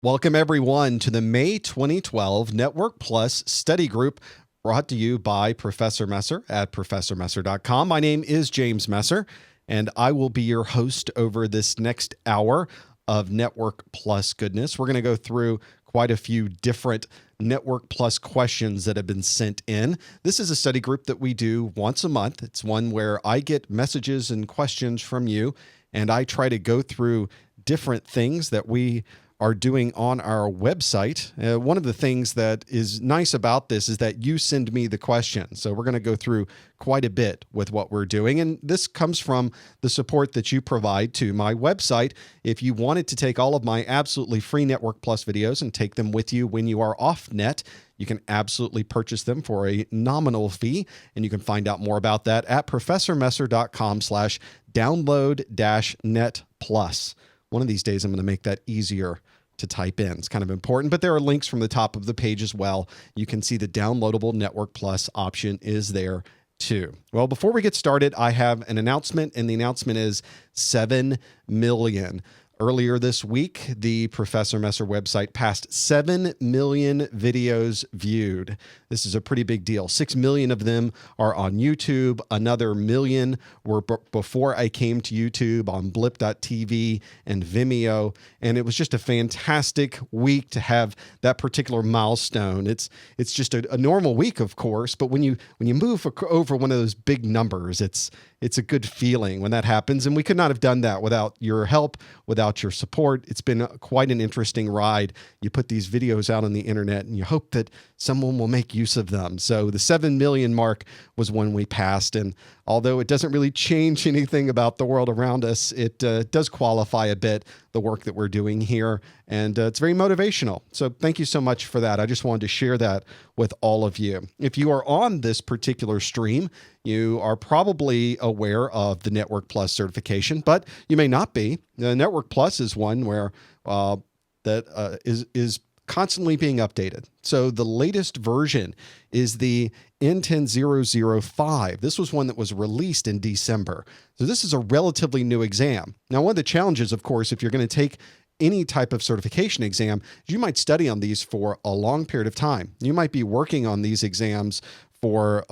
Welcome, everyone, to the May 2012 Network Plus Study Group brought to you by Professor Messer at ProfessorMesser.com. My name is James Messer, and I will be your host over this next hour of Network Plus goodness. We're going to go through quite a few different Network Plus questions that have been sent in. This is a study group that we do once a month. It's one where I get messages and questions from you, and I try to go through different things that we are doing on our website. One of the things that is nice about this is that you send me the questions. So we're going to go through quite a bit with what we're doing. And this comes from the support that you provide to my website. If you wanted to take all of my absolutely free Network Plus videos and take them with you when you are off net, you can absolutely purchase them for a nominal fee. And you can find out more about that at ProfessorMesser.com/download-net plus. One of these days, I'm going to make that easier to type in. It's kind of important, but there are links from the top of the page as well. You can see the downloadable Network Plus option is there too. Well, before we get started, I have an announcement, and the announcement is 7 million. Earlier this week, the Professor Messer website passed 7 million videos viewed. This is a pretty big deal. 6 million of them are on YouTube. Another million were before I came to YouTube on blip.tv and Vimeo. And it was just a fantastic week to have that particular milestone. It's just a normal week, of course, but when you move over one of those big numbers, it's a good feeling when that happens. And we could not have done that without your help, without your support. It's been quite an interesting ride. You put these videos out on the internet and you hope that someone will make use of them. So the 7 million mark was one we passed. And although it doesn't really change anything about the world around us, it does qualify a bit the work that we're doing here. And it's very motivational. So thank you so much for that. I just wanted to share that with all of you. If you are on this particular stream, you are probably aware of the Network Plus certification, but you may not be. The Network Plus is one where is constantly being updated. So the latest version is the N10-005. This was one that was released in December. So this is a relatively new exam. Now, one of the challenges, of course, if you're going to take any type of certification exam, you might study on these for a long period of time. You might be working on these exams for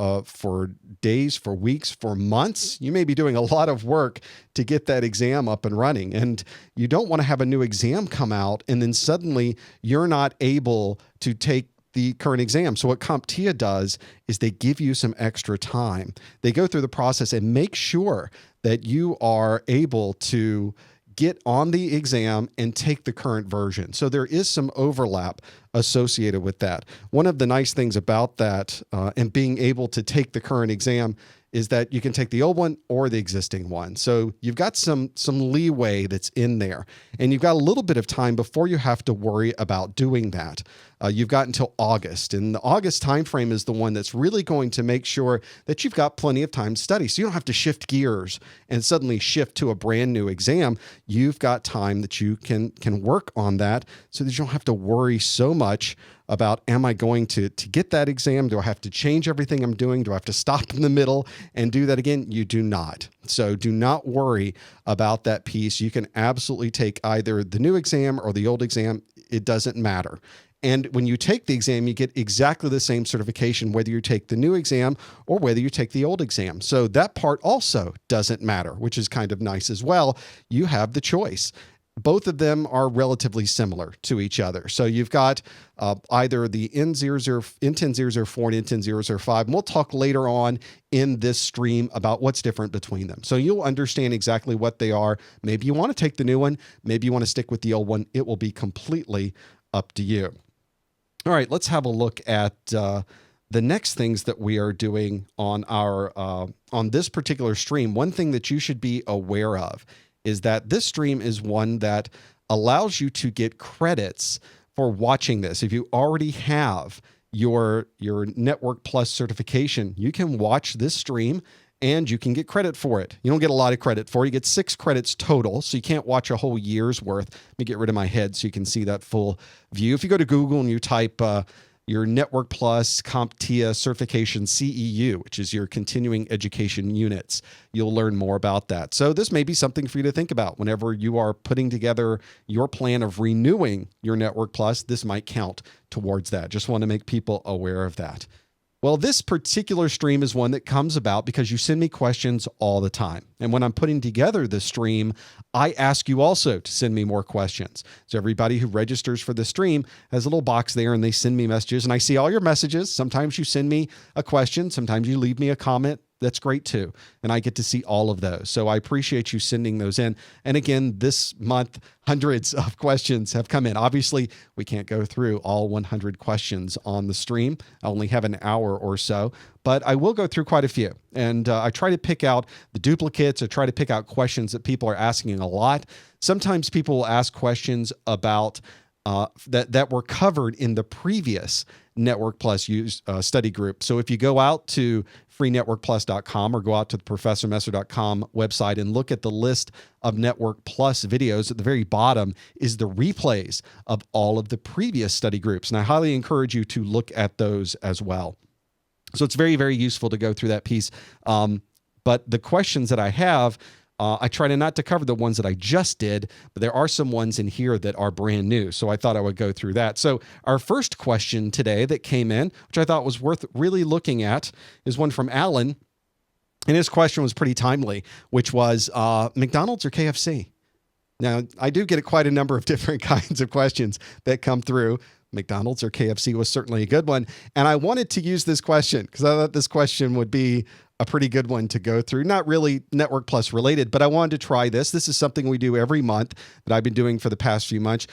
days, for weeks, for months. You may be doing a lot of work to get that exam up and running. And you don't want to have a new exam come out and then suddenly you're not able to take the current exam. So what CompTIA does is they give you some extra time. They go through the process and make sure that you are able to get on the exam and take the current version. So there is some overlap associated with that. One of the nice things about that and being able to take the current exam is that you can take the old one or the existing one. So you've got some leeway that's in there, and you've got a little bit of time before you have to worry about doing that. You've got until August, and the August timeframe is the one that's really going to make sure that you've got plenty of time to study. So you don't have to shift gears and suddenly shift to a brand new exam. You've got time that you can work on that so that you don't have to worry so much about, am I going to get that exam? Do I have to change everything I'm doing? Do I have to stop in the middle and do that again? You do not. So do not worry about that piece. You can absolutely take either the new exam or the old exam. It doesn't matter. And when you take the exam, you get exactly the same certification, whether you take the new exam or whether you take the old exam. So that part also doesn't matter, which is kind of nice as well. You have the choice. Both of them are relatively similar to each other. So you've got either the N10-004 and N10-005, and we'll talk later on in this stream about what's different between them. So you'll understand exactly what they are. Maybe you want to take the new one. Maybe you want to stick with the old one. It will be completely up to you. All right, let's have a look at the next things that we are doing on our on this particular stream. One thing that you should be aware of is that this stream is one that allows you to get credits for watching this. If you already have your Network Plus certification, you can watch this stream and you can get credit for it. You don't get a lot of credit for it. You get 6 credits total, so you can't watch a whole year's worth. Let me get rid of my head so you can see that full view. If you go to Google and you type your Network Plus CompTIA certification CEU, which is your continuing education units. You'll learn more about that. So this may be something for you to think about whenever you are putting together your plan of renewing your Network Plus. This might count towards that. Just want to make people aware of that. Well, this particular stream is one that comes about because you send me questions all the time. And when I'm putting together this stream, I ask you also to send me more questions. So everybody who registers for the stream has a little box there and they send me messages and I see all your messages. Sometimes you send me a question. Sometimes you leave me a comment. That's great too. And I get to see all of those. So I appreciate you sending those in. And again, this month, hundreds of questions have come in. Obviously, we can't go through all 100 questions on the stream. I only have an hour or so, but I will go through quite a few. And I try to pick out the duplicates. I try to pick out questions that people are asking a lot. Sometimes people will ask questions about that were covered in the previous Network Plus study group. So if you go out to freenetworkplus.com or go out to the professormesser.com website and look at the list of Network Plus videos, at the very bottom is the replays of all of the previous study groups. And I highly encourage you to look at those as well. So it's very, very useful to go through that piece. But the questions that I have, I try to not to cover the ones that I just did, but there are some ones in here that are brand new. So I thought I would go through that. So our first question today that came in, which I thought was worth really looking at, is one from Alan. And his question was pretty timely, which was McDonald's or KFC? Now, I do get quite a number of different kinds of questions that come through. McDonald's or KFC was certainly a good one. And I wanted to use this question because I thought this question would be a pretty good one to go through. Not really Network Plus related, but I wanted to try this. This is something we do every month that I've been doing for the past few months,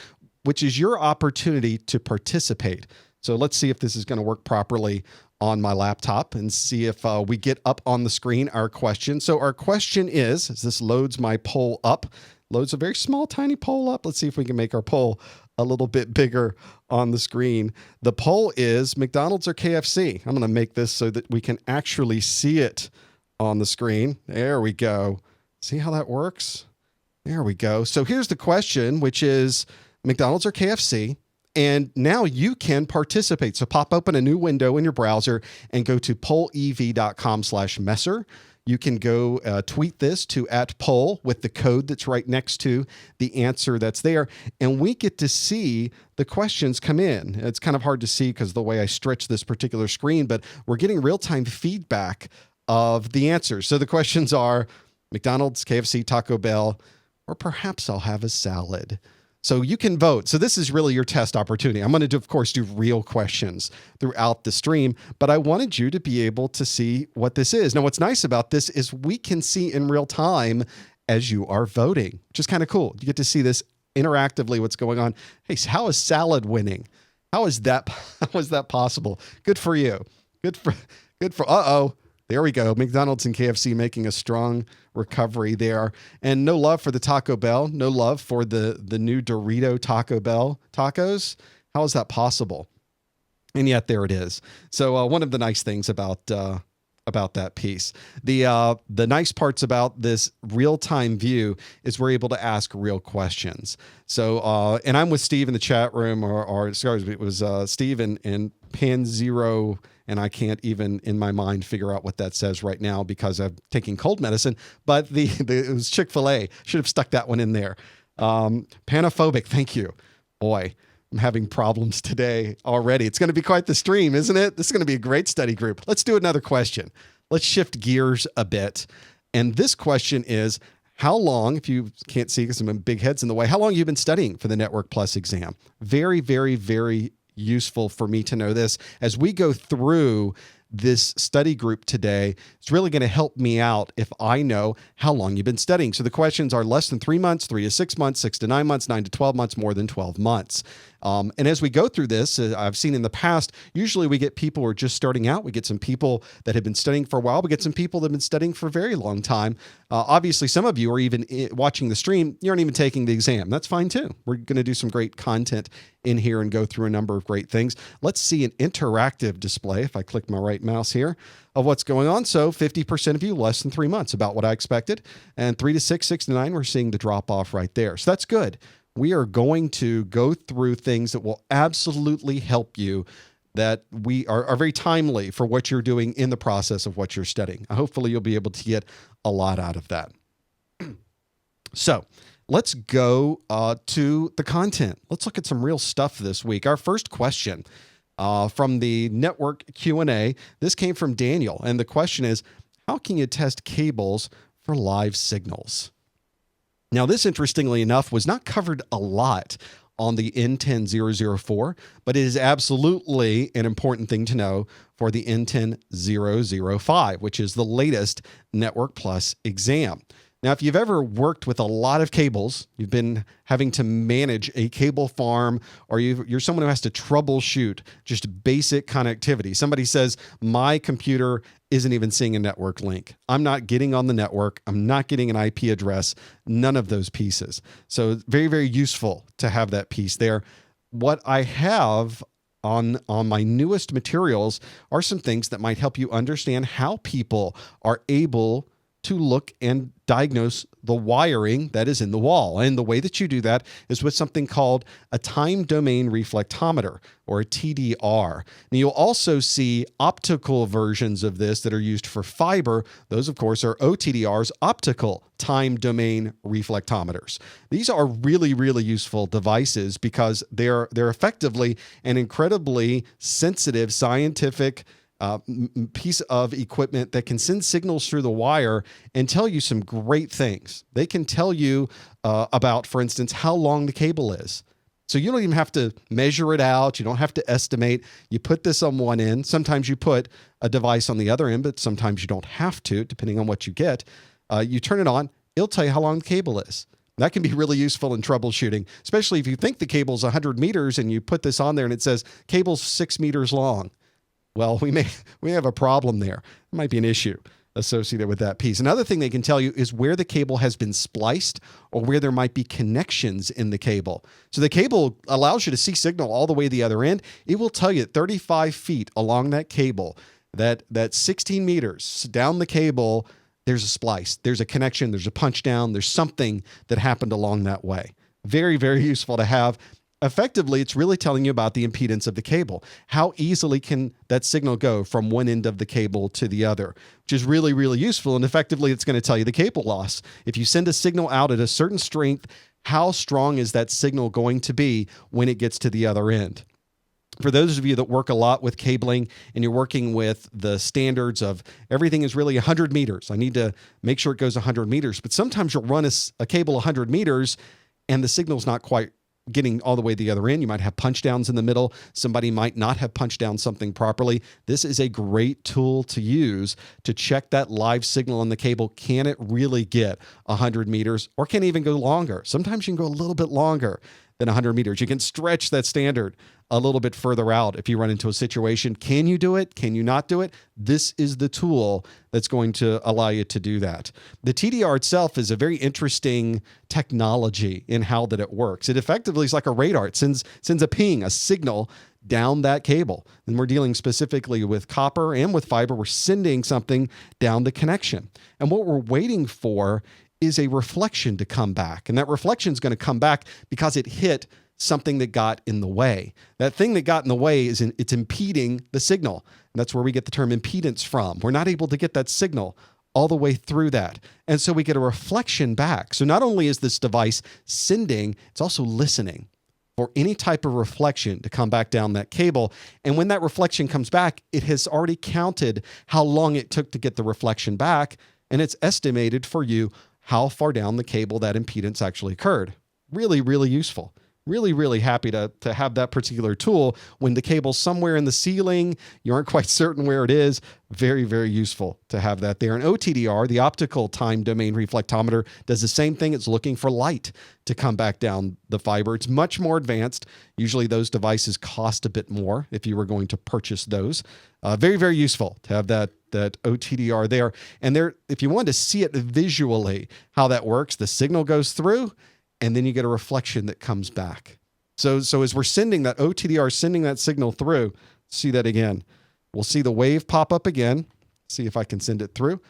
which is your opportunity to participate. So let's see if this is going to work properly on my laptop and see if we get up on the screen our question. So our question is, as this loads my poll up, loads a very small, tiny poll up. Let's see if we can make our poll a little bit bigger on the screen. The poll is McDonald's or KFC. I'm going to make this so that we can actually see it on the screen. There we go. See how that works? There we go. So here's the question, which is McDonald's or KFC. And now you can participate. So pop open a new window in your browser and go to pollev.com/messer. You can go tweet this to @poll with the code that's right next to the answer that's there. And we get to see the questions come in. It's kind of hard to see because of the way I stretch this particular screen, but we're getting real-time feedback of the answers. So the questions are McDonald's, KFC, Taco Bell, or perhaps I'll have a salad. So you can vote. So this is really your test opportunity. I'm going to, of course, do real questions throughout the stream, but I wanted you to be able to see what this is. Now, what's nice about this is we can see in real time as you are voting, which is kind of cool. You get to see this interactively, what's going on. Hey, how is salad winning? How is that possible? Good for you. Good for, there we go. McDonald's and KFC making a strong recovery there. And no love for the Taco Bell. No love for the new Dorito Taco Bell tacos. How is that possible? And yet there it is. So one of the nice things about that piece. The nice parts about this real-time view is we're able to ask real questions. So, and I'm with Steve in the chat room, or sorry, it was Steve and Pan Zero, and I can't even in my mind figure out what that says right now because I'm taking cold medicine, but it was Chick-fil-A. Should have stuck that one in there. Panophobic, thank you. Boy, I'm having problems today already. It's going to be quite the stream, isn't it? This is going to be a great study group. Let's do another question. Let's shift gears a bit. And this question is, how long, if you can't see because some big heads in the way, how long have you been studying for the Network Plus exam? Very, very, very useful for me to know this. As we go through this study group today, it's really going to help me out if I know how long you've been studying. So the questions are less than 3 months, 3 to 6 months, 6 to 9 months, 9 to 12 months, more than 12 months. And as we go through this, I've seen in the past, usually we get people who are just starting out. We get some people that have been studying for a while. We get some people that have been studying for a very long time. Obviously, some of you are even watching the stream. You aren't even taking the exam. That's fine too. We're going to do some great content in here and go through a number of great things. Let's see an interactive display, if I click my right mouse here, of what's going on. So 50% of you, less than 3 months, about what I expected. And 3 to 6, 6 to 9, we're seeing the drop off right there. So that's good. We are going to go through things that will absolutely help you that we are very timely for what you're doing in the process of what you're studying. Hopefully you'll be able to get a lot out of that. So let's go to the content. Let's look at some real stuff this week. Our first question from the network Q&A, this came from Daniel. And the question is, how can you test cables for live signals? Now, this, interestingly enough, was not covered a lot on the N10-004, but it is absolutely an important thing to know for the N10-005, which is the latest Network Plus exam. Now, if you've ever worked with a lot of cables, you've been having to manage a cable farm, or you're someone who has to troubleshoot just basic connectivity. Somebody says, my computer isn't even seeing a network link. I'm not getting on the network. I'm not getting an IP address, none of those pieces. So very, very useful to have that piece there. What I have on my newest materials are some things that might help you understand how people are able to look and diagnose the wiring that is in the wall. And the way that you do that is with something called a time domain reflectometer, or a TDR. Now, you'll also see optical versions of this that are used for fiber. Those, of course, are OTDRs, optical time domain reflectometers. These are really, really useful devices because they're effectively an incredibly sensitive scientific piece of equipment that can send signals through the wire and tell you some great things. They can tell you about, for instance, how long the cable is. So you don't even have to measure it out. You don't have to estimate. You put this on one end. Sometimes you put a device on the other end, but sometimes you don't have to, depending on what you get. You turn it on. It'll tell you how long the cable is. That can be really useful in troubleshooting, especially if you think the cable's 100 meters and you put this on there and it says cable's 6 meters long. Well, we have a problem there. There might be an issue associated with that piece. Another thing they can tell you is where the cable has been spliced or where there might be connections in the cable. So the cable allows you to see signal all the way to the other end. It will tell you 35 feet along that cable, that 16 meters down the cable, there's a splice, there's a connection, there's a punch down, there's something that happened along that way. Very, very useful to have. Effectively, it's really telling you about the impedance of the cable. How easily can that signal go from one end of the cable to the other, which is really, really useful. And effectively, it's going to tell you the cable loss. If you send a signal out at a certain strength, how strong is that signal going to be when it gets to the other end? For those of you that work a lot with cabling and you're working with the standards of everything is really 100 meters, I need to make sure it goes 100 meters. But sometimes you'll run a cable 100 meters and the signal's not quite getting all the way to the other end. You might have punch downs in the middle. Somebody might not have punched down something properly. This is a great tool to use to check that live signal on the cable. Can it really get 100 meters or can it even go longer? Sometimes you can go a little bit longer than 100 meters. You can stretch that standard a little bit further out if you run into a situation. Can you do it? Can you not do it? This is the tool that's going to allow you to do that. The TDR itself is a very interesting technology in how that it works. It effectively is like a radar. It sends a ping, a signal down that cable. And we're dealing specifically with copper and with fiber. We're sending something down the connection. And what we're waiting for is a reflection to come back. And that reflection is going to come back because it hit something that got in the way. That thing that got in the way it's impeding the signal. And that's where we get the term impedance from. We're not able to get that signal all the way through that. And so we get a reflection back. So not only is this device sending, it's also listening for any type of reflection to come back down that cable. And when that reflection comes back, it has already counted how long it took to get the reflection back. And it's estimated for you how far down the cable that impedance actually occurred. Really, really useful. Really, really happy to have that particular tool when the cable's somewhere in the ceiling, you aren't quite certain where it is. Very, very useful to have that there. And OTDR, the optical time domain reflectometer, does the same thing. It's looking for light to come back down the fiber. It's much more advanced. Usually those devices cost a bit more if you were going to purchase those. Very, very useful to have that OTDR there. And there, if you wanted to see it visually, how that works, the signal goes through, and then you get a reflection that comes back. So as we're sending that OTDR, sending that signal through, see that again. We'll see the wave pop up again. See if I can send it through.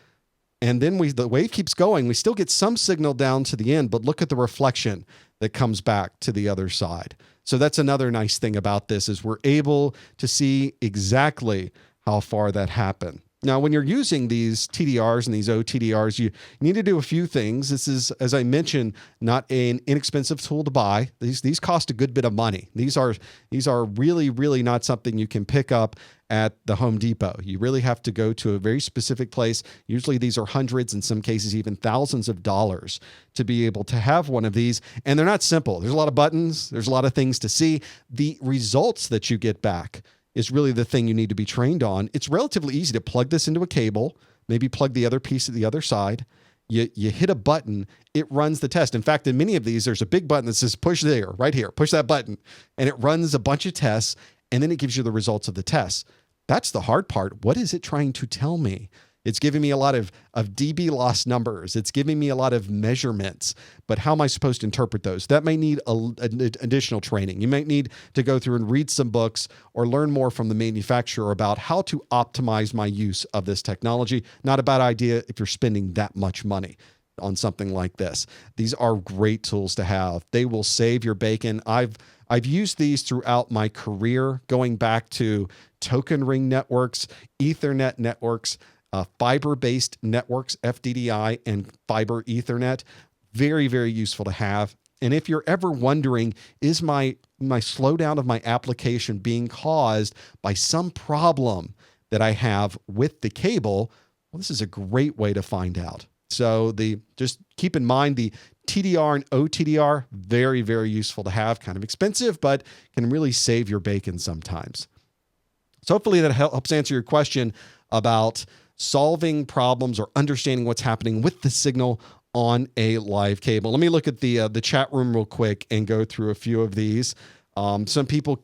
And then the wave keeps going. We still get some signal down to the end, but look at the reflection that comes back to the other side. So that's another nice thing about this is we're able to see exactly how far that happened. Now, when you're using these TDRs and these OTDRs, you need to do a few things. This is, as I mentioned, not an inexpensive tool to buy. These cost a good bit of money. These are really, really not something you can pick up at the Home Depot. You really have to go to a very specific place. Usually these are hundreds, in some cases even thousands of dollars to be able to have one of these. And they're not simple. There's a lot of buttons. There's a lot of things to see. The results that you get back is really the thing you need to be trained on. It's relatively easy to plug this into a cable, maybe plug the other piece at the other side. You hit a button, it runs the test. In fact, in many of these, there's a big button that says push there, right here, push that button, and it runs a bunch of tests, and then it gives you the results of the tests. That's the hard part. What is it trying to tell me? It's giving me a lot of dB loss numbers. It's giving me a lot of measurements, but how am I supposed to interpret those? That may need additional training. You might need to go through and read some books or learn more from the manufacturer about how to optimize my use of this technology. Not a bad idea if you're spending that much money on something like this. These are great tools to have. They will save your bacon. I've used these throughout my career, going back to token ring networks, Ethernet networks, fiber-based networks, FDDI, and fiber Ethernet. Very, very useful to have. And if you're ever wondering, is my slowdown of my application being caused by some problem that I have with the cable? Well, this is a great way to find out. So just keep in mind the TDR and OTDR, very, very useful to have. Kind of expensive, but can really save your bacon sometimes. So hopefully that helps answer your question about solving problems or understanding what's happening with the signal on a live cable. Let me look at the chat room real quick and go through a few of these. Some people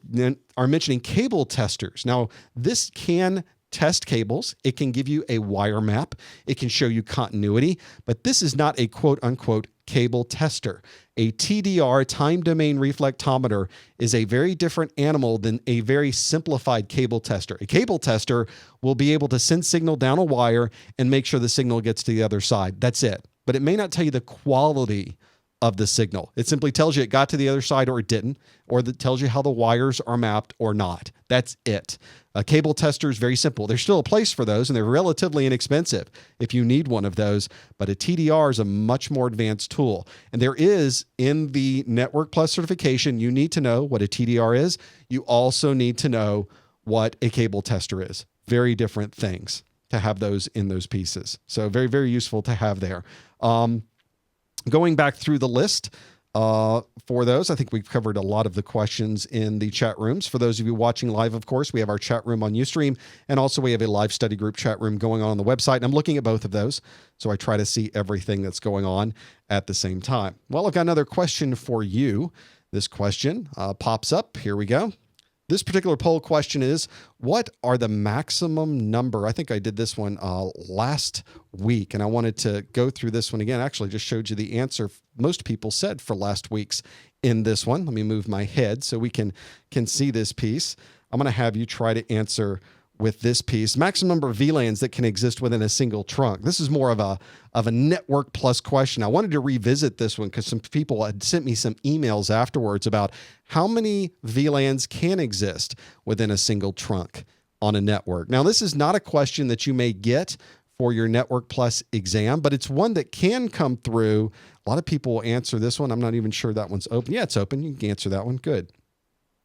are mentioning cable testers. Now, this can test cables. It can give you a wire map. It can show you continuity, but this is not a quote-unquote cable tester. A TDR, time domain reflectometer, is a very different animal than a very simplified cable tester. A cable tester will be able to send signal down a wire and make sure the signal gets to the other side. That's it. But it may not tell you the quality of the signal. It simply tells you it got to the other side or it didn't, or that tells you how the wires are mapped or not. That's it. A cable tester is very simple. There's still a place for those, and they're relatively inexpensive if you need one of those, but a TDR is a much more advanced tool. And there is, in the Network Plus certification, you need to know what a TDR is. You also need to know what a cable tester is. Very different things to have those in those pieces. So very, very useful to have there. Going back through the list for those, I think we've covered a lot of the questions in the chat rooms. For those of you watching live, of course, we have our chat room on Ustream, and also we have a live study group chat room going on the website. And I'm looking at both of those, so I try to see everything that's going on at the same time. Well, I've got another question for you. This question pops up. Here we go. This particular poll question is, what are the maximum number? I think I did this one last week, and I wanted to go through this one again. Actually, just showed you the answer most people said for last week's in this one. Let me move my head so we can see this piece. I'm going to have you try to answer with this piece. Maximum number of VLANs that can exist within a single trunk. This is more of a Network Plus question. I wanted to revisit this one because some people had sent me some emails afterwards about how many VLANs can exist within a single trunk on a network. Now, this is not a question that you may get for your Network Plus exam, but it's one that can come through. A lot of people will answer this one. I'm not even sure that one's open. Yeah, it's open. You can answer that one. Good.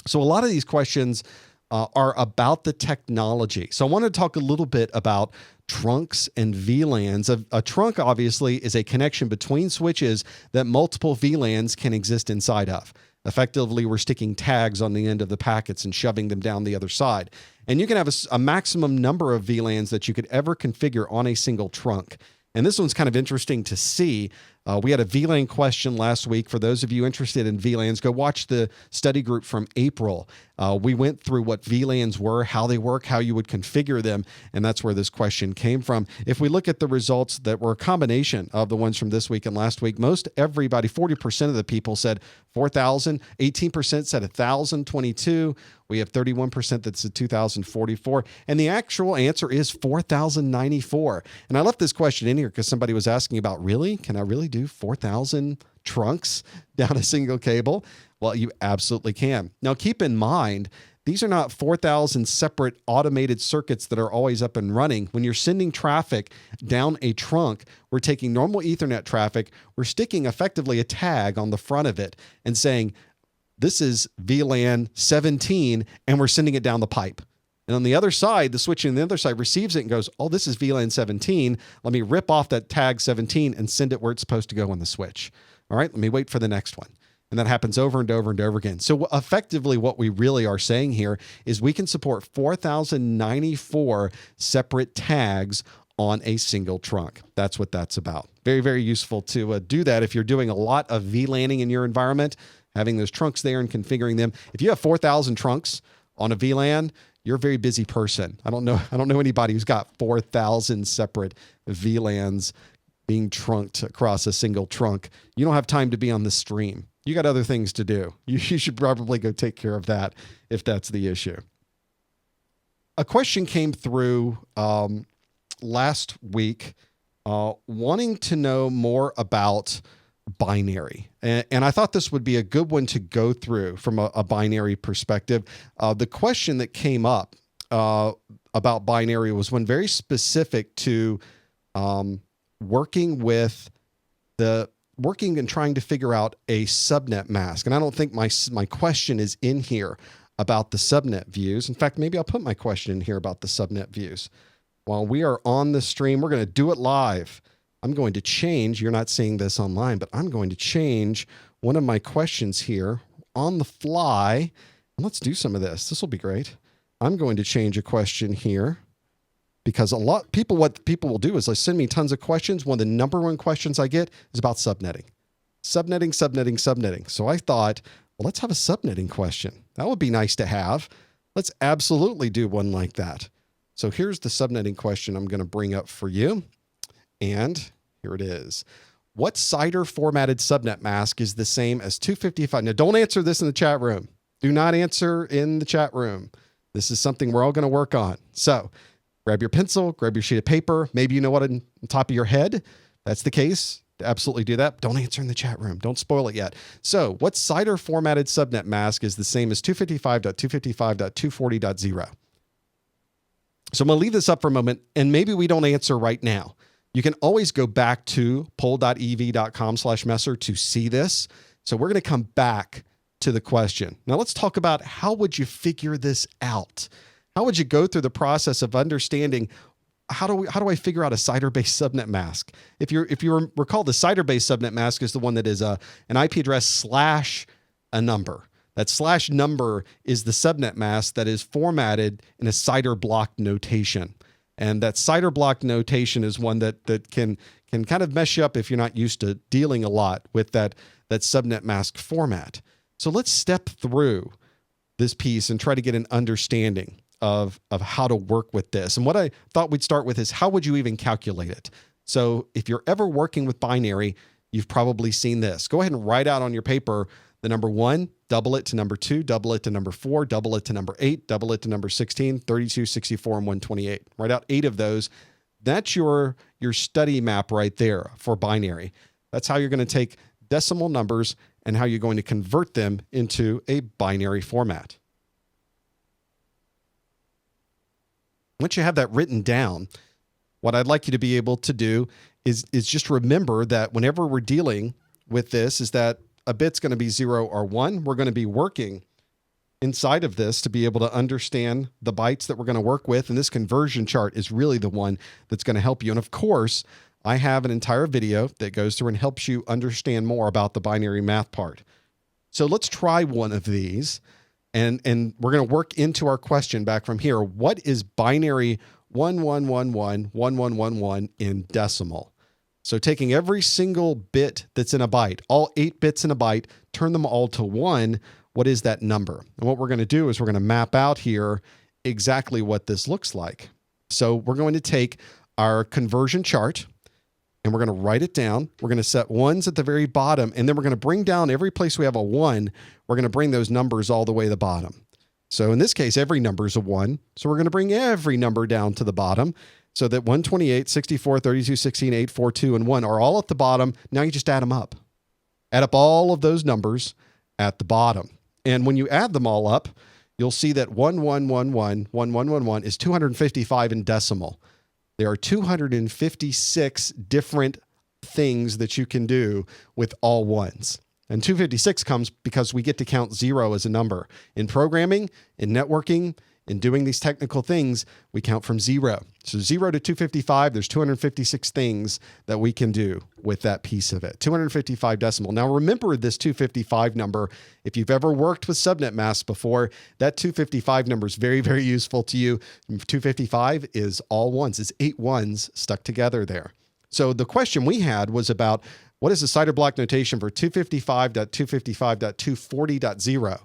So a lot of these questions are about the technology. So I want to talk a little bit about trunks and VLANs. A trunk, obviously, is a connection between switches that multiple VLANs can exist inside of. Effectively, we're sticking tags on the end of the packets and shoving them down the other side. And you can have a maximum number of VLANs that you could ever configure on a single trunk. And this one's kind of interesting to see. We had a VLAN question last week. For those of you interested in VLANs, go watch the study group from April. We went through what VLANs were, how they work, how you would configure them, and that's where this question came from. If we look at the results that were a combination of the ones from this week and last week, most everybody, 40% of the people said 4,000. 18% said 1,022. We have 31% that said 2,044. And the actual answer is 4,094. And I left this question in here because somebody was asking about, really? Can I really do 4,000 trunks down a single cable? Well, you absolutely can. Now, keep in mind, these are not 4,000 separate automated circuits that are always up and running. When you're sending traffic down a trunk, we're taking normal Ethernet traffic, we're sticking effectively a tag on the front of it and saying, this is VLAN 17, and we're sending it down the pipe. And on the other side, the switch on the other side receives it and goes, oh, this is VLAN 17. Let me rip off that tag 17 and send it where it's supposed to go on the switch. All right, let me wait for the next one. And that happens over and over and over again. So effectively, what we really are saying here is we can support 4,094 separate tags on a single trunk. That's what that's about. Very, very useful to do that if you're doing a lot of VLANing in your environment, having those trunks there and configuring them. If you have 4,000 trunks on a VLAN, you're a very busy person. I don't know anybody who's got 4,000 separate VLANs being trunked across a single trunk. You don't have time to be on the stream. You got other things to do. You should probably go take care of that if that's the issue. A question came through last week wanting to know more about binary. And I thought this would be a good one to go through from a binary perspective. The question that came up about binary was one very specific to working and trying to figure out a subnet mask. And I don't think my question is in here about the subnet views. In fact, maybe I'll put my question in here about the subnet views. While we are on the stream, we're going to do it live. I'm going to change, you're not seeing this online, but I'm going to change one of my questions here on the fly. And let's do some of this. This will be great. I'm going to change a question here, because what people will do is they send me tons of questions. One of the number one questions I get is about subnetting. Subnetting. So I thought, well, let's have a subnetting question. That would be nice to have. Let's absolutely do one like that. So here's the subnetting question I'm going to bring up for you. And here it is. What CIDR formatted subnet mask is the same as 255? Now, don't answer this in the chat room. Do not answer in the chat room. This is something we're all going to work on. So grab your pencil, grab your sheet of paper. Maybe you know what on top of your head. That's the case. Absolutely do that. Don't answer in the chat room. Don't spoil it yet. So what CIDR formatted subnet mask is the same as 255.255.240.0? So I'm going to leave this up for a moment, and maybe we don't answer right now. You can always go back to poll.ev.com/Messer to see this. So we're going to come back to the question. Now let's talk about how would you figure this out? How would you go through the process of understanding how do I figure out a CIDR-based subnet mask? If you recall, the CIDR-based subnet mask is the one that is an IP address / a number. That / number is the subnet mask that is formatted in a CIDR block notation. And that CIDR block notation is one that can kind of mess you up if you're not used to dealing a lot with that subnet mask format. So let's step through this piece and try to get an understanding of how to work with this. And what I thought we'd start with is, how would you even calculate it? So if you're ever working with binary, you've probably seen this. Go ahead and write out on your paper the number 1, double it to number 2, double it to number 4, double it to number 8, double it to number 16, 32, 64, and 128. Write out 8 of those. That's your study map right there for binary. That's how you're going to take decimal numbers and how you're going to convert them into a binary format. Once you have that written down, what I'd like you to be able to do is just remember that whenever we're dealing with this, is that a bit's going to be 0 or 1. We're going to be working inside of this to be able to understand the bytes that we're going to work with. And this conversion chart is really the one that's going to help you. And of course, I have an entire video that goes through and helps you understand more about the binary math part. So let's try one of these. And we're going to work into our question back from here. What is binary 11111111 in decimal? So taking every single bit that's in a byte, all 8 bits in a byte, turn them all to 1. What is that number? And what we're going to do is we're going to map out here exactly what this looks like. So we're going to take our conversion chart. and we're going to write it down. We're going to set ones at the very bottom, and then we're going to bring down every place we have a 1. We're going to bring those numbers all the way to the bottom. So in this case, every number is a 1. So we're going to bring every number down to the bottom so that 128, 64, 32, 16, 8, 4, 2, and 1 are all at the bottom. Now you just add them up. Add up all of those numbers at the bottom. And when you add them all up, you'll see that 1111 is 255 in decimal. There are 256 different things that you can do with all ones. And 256 comes because we get to count 0 as a number. In programming, in networking, in doing these technical things, we count from 0. So 0 to 255, there's 256 things that we can do with that piece of it. 255 decimal. Now remember this 255 number. If you've ever worked with subnet masks before, that 255 number is very, very useful to you. 255 is all ones. It's 8 ones stuck together there. So the question we had was about what is the CIDR block notation for 255.255.240.0?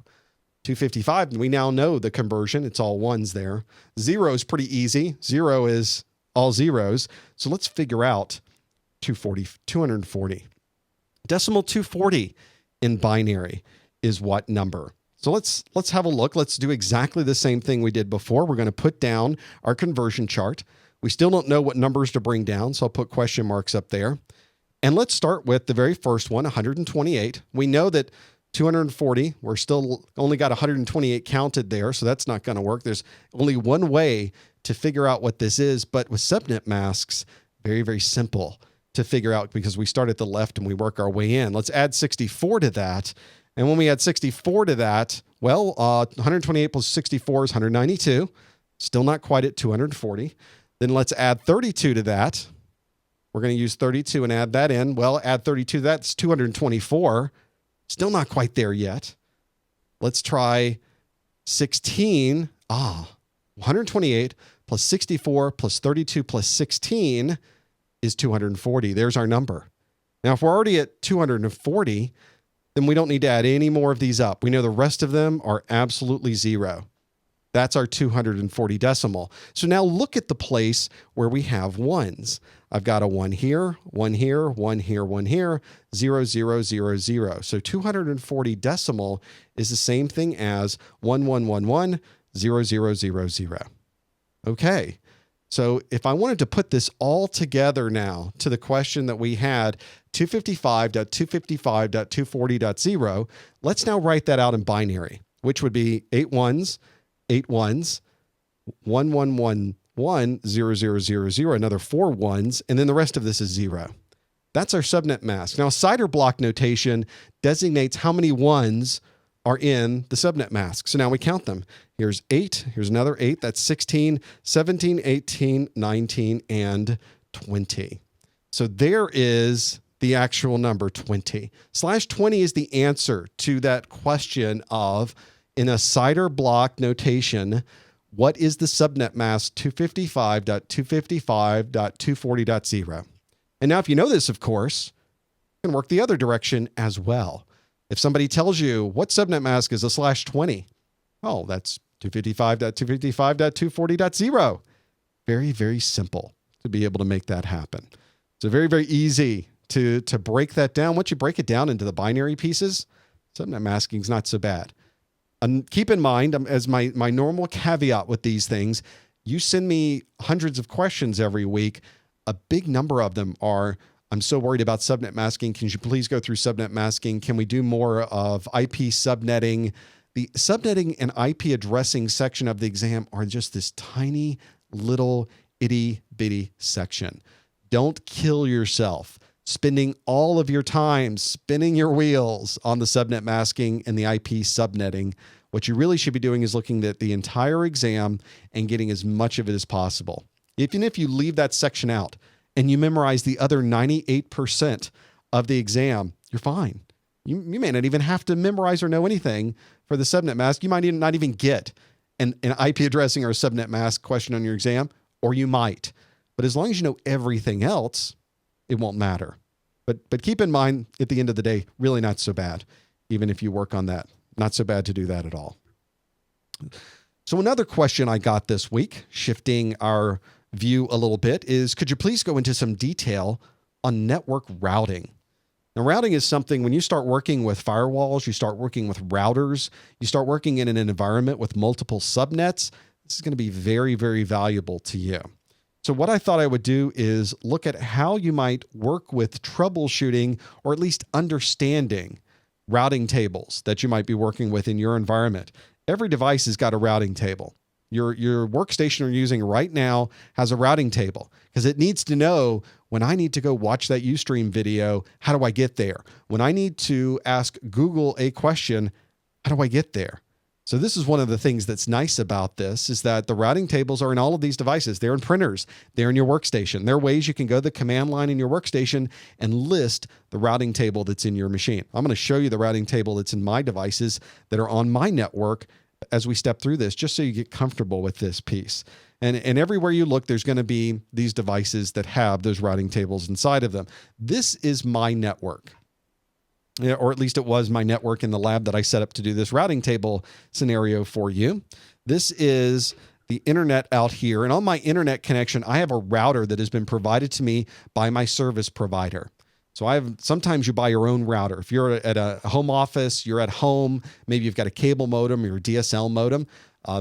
255, and we now know the conversion. It's all ones there. 0 is pretty easy. 0 is all zeros. So let's figure out 240. Decimal 240 in binary is what number? So let's have a look. Let's do exactly the same thing we did before. We're going to put down our conversion chart. We still don't know what numbers to bring down, so I'll put question marks up there. And let's start with the very first one, 128. We know that 240, we're still only got 128 counted there, so that's not going to work. There's only one way to figure out what this is, but with subnet masks, very, very simple to figure out because we start at the left and we work our way in. Let's add 64 to that. And when we add 64 to that, well, 128 plus 64 is 192. Still not quite at 240. Then let's add 32 to that. We're going to use 32 and add that in. Well, add 32, that's 224. Still not quite there yet. Let's try 16. 128 plus 64 plus 32 plus 16 is 240. There's our number. Now, if we're already at 240, then we don't need to add any more of these up. We know the rest of them are absolutely 0. That's our 240 decimal. So now look at the place where we have ones. I've got a 1 here, 1 here, 1 here, 1 here, 0, 0, 0, 0. So 240 decimal is the same thing as 1, 1, 1, 1, 0, 0, 0, 0. Okay. So if I wanted to put this all together now to the question that we had, 255.255.240.0, let's now write that out in binary, which would be 8 ones, 8 ones, 1, 1, 1, 1, 0, 0, 0, 0, another 4 ones, and then the rest of this is 0. That's our subnet mask. Now, CIDR block notation designates how many ones are in the subnet mask. So now we count them. Here's 8. Here's another 8. That's 16, 17, 18, 19, and 20. So there is the actual number 20. /20 is the answer to that question of, in a CIDR block notation, what is the subnet mask 255.255.240.0? And now if you know this, of course, you can work the other direction as well. If somebody tells you what subnet mask is a /20, oh, that's 255.255.240.0. Very, very simple to be able to make that happen. So very, very easy to break that down. Once you break it down into the binary pieces, subnet masking is not so bad. And keep in mind, as my normal caveat with these things, you send me hundreds of questions every week. A big number of them are, I'm so worried about subnet masking. Can you please go through subnet masking? Can we do more of IP subnetting? The subnetting and IP addressing section of the exam are just this tiny little itty bitty section. Don't kill yourself spending all of your time spinning your wheels on the subnet masking and the IP subnetting. What you really should be doing is looking at the entire exam and getting as much of it as possible. Even if you leave that section out and you memorize the other 98% of the exam, you're fine. You may not even have to memorize or know anything for the subnet mask. You might not even get an IP addressing or a subnet mask question on your exam, or you might. But as long as you know everything else, it won't matter. But keep in mind, at the end of the day, really not so bad, even if you work on that. Not so bad to do that at all. So another question I got this week, shifting our view a little bit, is could you please go into some detail on network routing. Now, routing is something when you start working with firewalls, you start working with routers, you start working in an environment with multiple subnets, this is going to be very, very valuable to you. So what I thought I would do is look at how you might work with troubleshooting or at least understanding routing tables that you might be working with in your environment. Every device has got a routing table. Your workstation you're using right now has a routing table because it needs to know when I need to go watch that Ustream video, how do I get there? When I need to ask Google a question, how do I get there? So this is one of the things that's nice about this is that the routing tables are in all of these devices. They're in printers. They're in your workstation. There are ways you can go to the command line in your workstation and list the routing table that's in your machine. I'm going to show you the routing table that's in my devices that are on my network as we step through this, just so you get comfortable with this piece. And everywhere you look, there's going to be these devices that have those routing tables inside of them. This is my network. Or at least it was my network in the lab that I set up to do this routing table scenario for you. This is the internet out here. And on my internet connection, I have a router that has been provided to me by my service provider. So sometimes you buy your own router. If you're at a home office, you're at home, maybe you've got a cable modem or a DSL modem,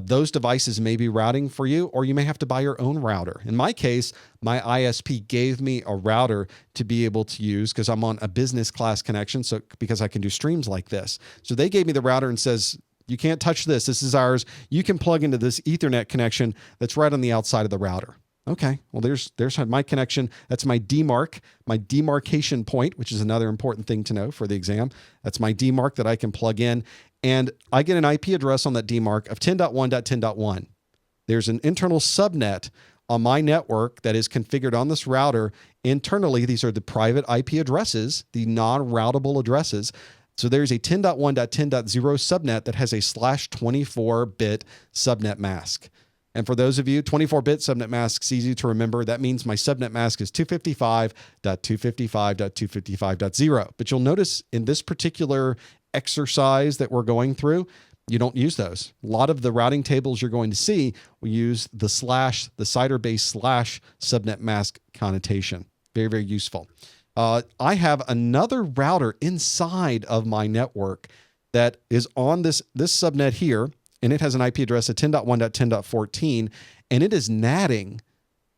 those devices may be routing for you, or you may have to buy your own router. In my case, my ISP gave me a router to be able to use because I'm on a business class connection, so because I can do streams like this. So they gave me the router and says, you can't touch this. This is ours. You can plug into this Ethernet connection that's right on the outside of the router. Okay, well, there's my connection. That's my demarcation point, which is another important thing to know for the exam. That's my demarc that I can plug in. And I get an IP address on that demarc of 10.1.10.1. There's an internal subnet on my network that is configured on this router. Internally, these are the private IP addresses, the non-routable addresses. So there's a 10.1.10.0 subnet that has a /24-bit subnet mask. And for those of you, 24-bit subnet mask is easy to remember. That means my subnet mask is 255.255.255.0. But you'll notice in this particular exercise that we're going through, you don't use those. A lot of the routing tables you're going to see will use the CIDR-based /subnet mask connotation. Very, very useful. I have another router inside of my network that is on this subnet here, and it has an IP address of 10.1.10.14, and it is NATing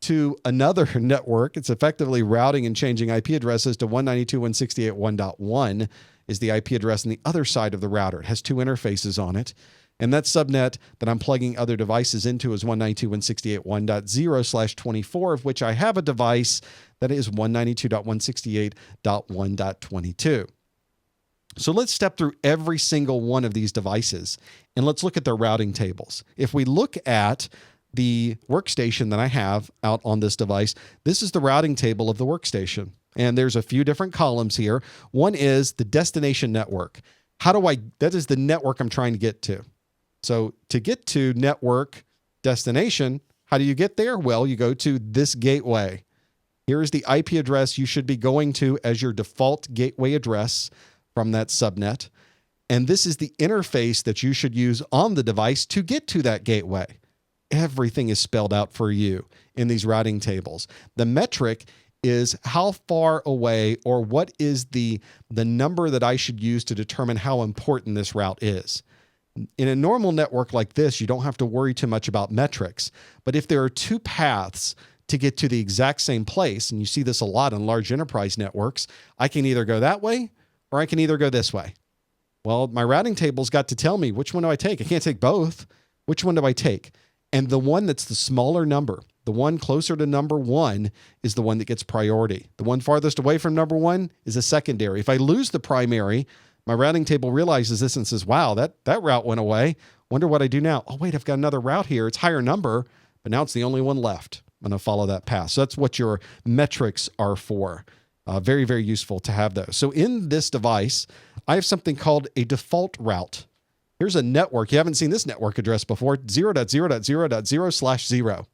to another network. It's effectively routing and changing IP addresses to 192.168.1.1 is the IP address on the other side of the router. It has two interfaces on it. And that subnet that I'm plugging other devices into is 192.168.1.0/24, of which I have a device that is 192.168.1.22. So let's step through every single one of these devices and let's look at their routing tables. If we look at the workstation that I have out on this device, this is the routing table of the workstation. And there's a few different columns here. One is the destination network. That is the network I'm trying to get to. So to get to network destination, how do you get there? Well, you go to this gateway. Here is the IP address you should be going to as your default gateway address from that subnet. And this is the interface that you should use on the device to get to that gateway. Everything is spelled out for you in these routing tables. The metric is how far away, or what is the number that I should use to determine how important this route is. In a normal network like this, you don't have to worry too much about metrics. But if there are two paths to get to the exact same place, and you see this a lot on large enterprise networks, I can either go that way or I can either go this way. Well, my routing table's got to tell me, which one do I take? I can't take both. Which one do I take? And the one that's the smaller number, the one closer to number one, is the one that gets priority. The one farthest away from number one is a secondary. If I lose the primary, my routing table realizes this and says, wow, that route went away. Wonder what I do now. Oh, wait, I've got another route here. It's higher number, but now it's the only one left. I'm going to follow that path. So that's what your metrics are for. Very, very useful to have those. So in this device, I have something called a default route. Here's a network. You haven't seen this network address before, 0.0.0.0/0.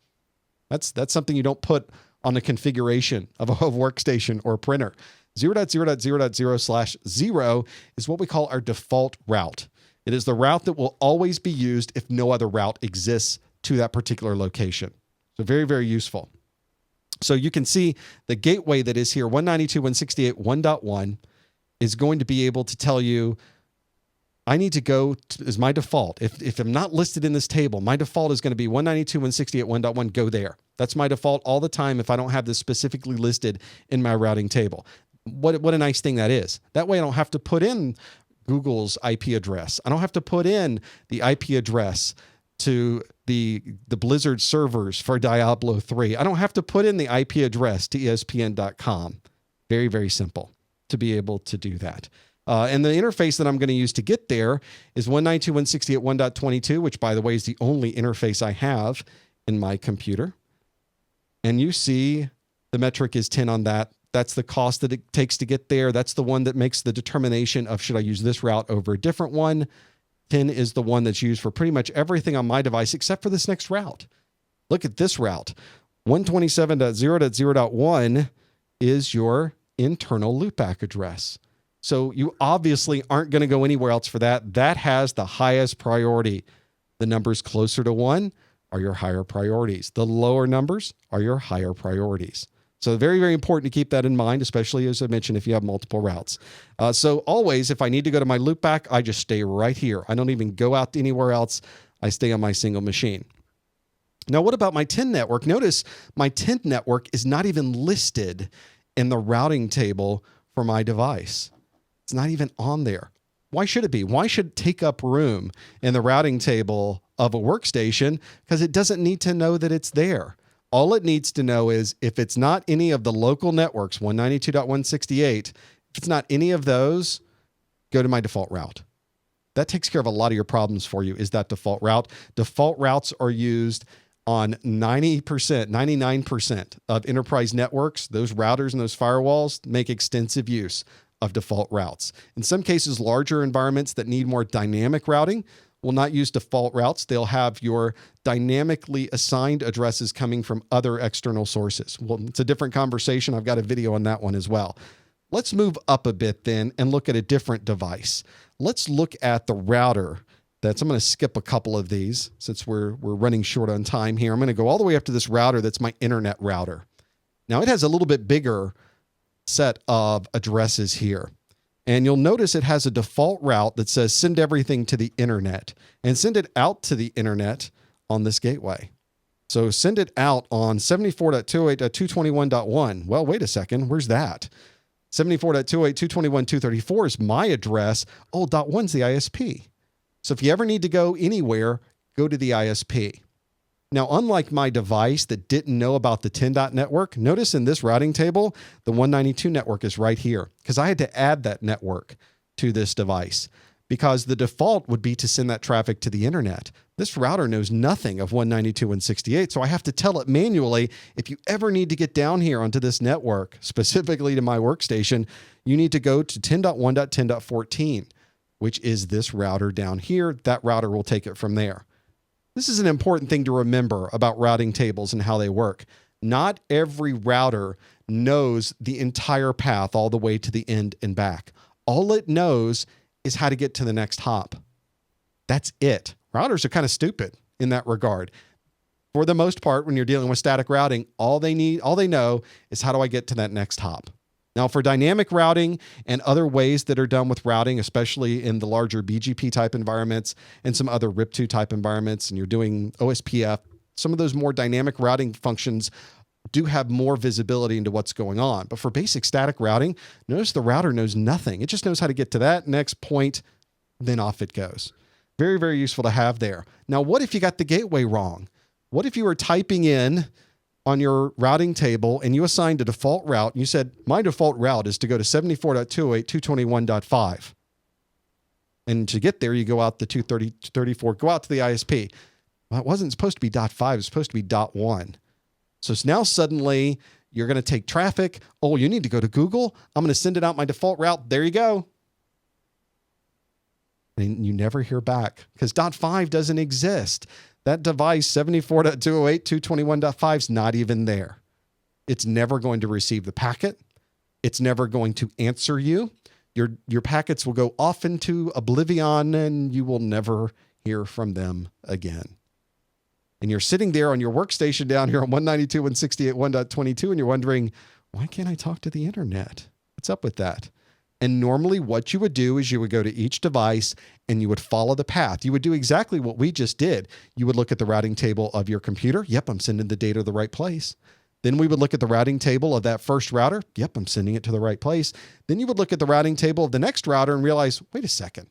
That's something you don't put on the configuration of a workstation or a printer. 0.0.0.0/0 is what we call our default route. It is the route that will always be used if no other route exists to that particular location. So very, very useful. So you can see the gateway that is here, 192.168.1.1, is going to be able to tell you, I need to go to, as my default. If I'm not listed in this table, my default is going to be 192.168.1.1, go there. That's my default all the time if I don't have this specifically listed in my routing table. What a nice thing that is. That way I don't have to put in Google's IP address. I don't have to put in the IP address to the Blizzard servers for Diablo 3. I don't have to put in the IP address to ESPN.com. Very, very simple to be able to do that. And the interface that I'm going to use to get there is 192.168.1.22, which, by the way, is the only interface I have in my computer. And you see the metric is 10 on that. That's the cost that it takes to get there. That's the one that makes the determination of should I use this route over a different one. 10 is the one that's used for pretty much everything on my device except for this next route. Look at this route. 127.0.0.1 is your internal loopback address. So you obviously aren't going to go anywhere else for that. That has the highest priority. The numbers closer to 1 are your higher priorities. The lower numbers are your higher priorities. So very, very important to keep that in mind, especially as I mentioned, if you have multiple routes. So always, if I need to go to my loopback, I just stay right here. I don't even go out anywhere else. I stay on my single machine. Now, what about my 10 network? Notice my 10 network is not even listed in the routing table for my device. It's not even on there. Why should it be? Why should it take up room in the routing table of a workstation? Because it doesn't need to know that it's there. All it needs to know is if it's not any of the local networks, 192.168, if it's not any of those, go to my default route. That takes care of a lot of your problems for you, is that default route. Default routes are used on 90%, 99% of enterprise networks. Those routers and those firewalls make extensive use of default routes. In some cases, larger environments that need more dynamic routing will not use default routes. They'll have your dynamically assigned addresses coming from other external sources. Well, it's a different conversation. I've got a video on that one as well. Let's move up a bit then and look at a different device. Let's look at the router. I'm going to skip a couple of these since we're running short on time here. I'm going to go all the way up to this router that's my internet router. Now it has a little bit bigger set of addresses here. And you'll notice it has a default route that says send everything to the internet and send it out to the internet on this gateway. So send it out on 74.208.221.1. Well, wait a second. Where's that? 74.208.221.234 is my address. Oh, .1's the ISP. So if you ever need to go anywhere, go to the ISP. Now, unlike my device that didn't know about the 10. Network, notice in this routing table, the 192 network is right here because I had to add that network to this device because the default would be to send that traffic to the internet. This router knows nothing of 192.168, so I have to tell it manually, if you ever need to get down here onto this network, specifically to my workstation, you need to go to 10.1.10.14, which is this router down here. That router will take it from there. This is an important thing to remember about routing tables and how they work. Not every router knows the entire path all the way to the end and back. All it knows is how to get to the next hop. That's it. Routers are kind of stupid in that regard. For the most part, when you're dealing with static routing, all they know is how do I get to that next hop. Now, for dynamic routing and other ways that are done with routing, especially in the larger BGP type environments and some other RIP2 type environments, and you're doing OSPF, some of those more dynamic routing functions do have more visibility into what's going on. But for basic static routing, notice the router knows nothing. It just knows how to get to that next point, then off it goes. Very, very useful to have there. Now, what if you got the gateway wrong? What if you were typing in on your routing table and you assigned a default route and you said, my default route is to go to 74.208.221.5. And to get there, you go out the 234, go out to the ISP. Well, it wasn't supposed to be .5, it was supposed to be .1. So it's now suddenly you're going to take traffic. Oh, you need to go to Google. I'm going to send it out my default route. There you go. And you never hear back because .5 doesn't exist. That device, 74.208.221.5, is not even there. It's never going to receive the packet. It's never going to answer you. Your packets will go off into oblivion and you will never hear from them again. And you're sitting there on your workstation down here on 192.168.1.22, and you're wondering, why can't I talk to the internet? What's up with that? And normally what you would do is you would go to each device and you would follow the path. You would do exactly what we just did. You would look at the routing table of your computer. Yep, I'm sending the data to the right place. Then we would look at the routing table of that first router. Yep, I'm sending it to the right place. Then you would look at the routing table of the next router and realize, wait a second,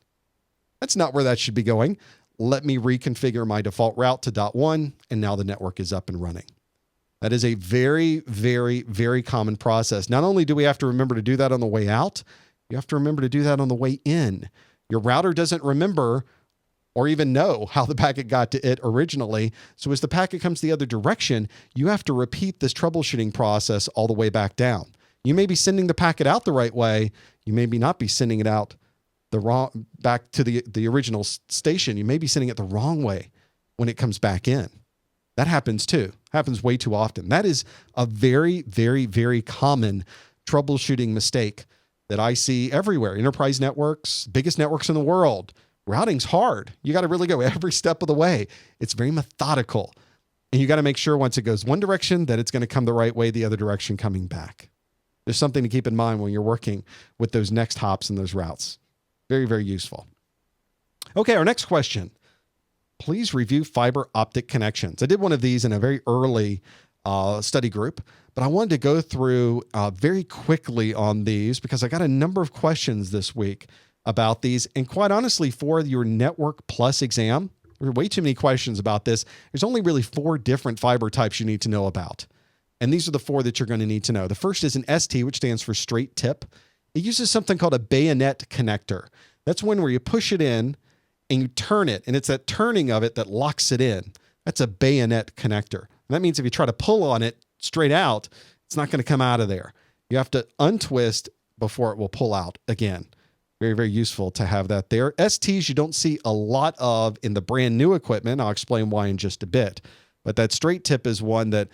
that's not where that should be going. Let me reconfigure my default route to .1, and now the network is up and running. That is a very, very, very common process. Not only do we have to remember to do that on the way out, you have to remember to do that on the way in. Your router doesn't remember or even know how the packet got to it originally. So as the packet comes the other direction, you have to repeat this troubleshooting process all the way back down. You may be sending the packet out the right way. You may not be sending it out the wrong, back to the original station. You may be sending it the wrong way when it comes back in. That happens too. Happens way too often. That is a very, very, very common troubleshooting mistake that I see everywhere. Enterprise networks, biggest networks in the world. Routing's hard. You got to really go every step of the way. It's very methodical. And you got to make sure once it goes one direction that it's going to come the right way, the other direction coming back. There's something to keep in mind when you're working with those next hops and those routes. Very, very useful. Okay, our next question. Please review fiber optic connections. I did one of these in a very early study group, but I wanted to go through very quickly on these because I got a number of questions this week about these. And quite honestly, for your Network Plus exam, there are way too many questions about this. There's only really 4 different fiber types you need to know about. And these are the 4 that you're going to need to know. The first is an ST, which stands for straight tip. It uses something called a bayonet connector. That's one where you push it in and you turn it, and it's that turning of it that locks it in. That's a bayonet connector. And that means if you try to pull on it straight out, it's not going to come out of there. You have to untwist before it will pull out again. Very, very useful to have that there. STs you don't see a lot of in the brand new equipment. I'll explain why in just a bit. But that straight tip is one that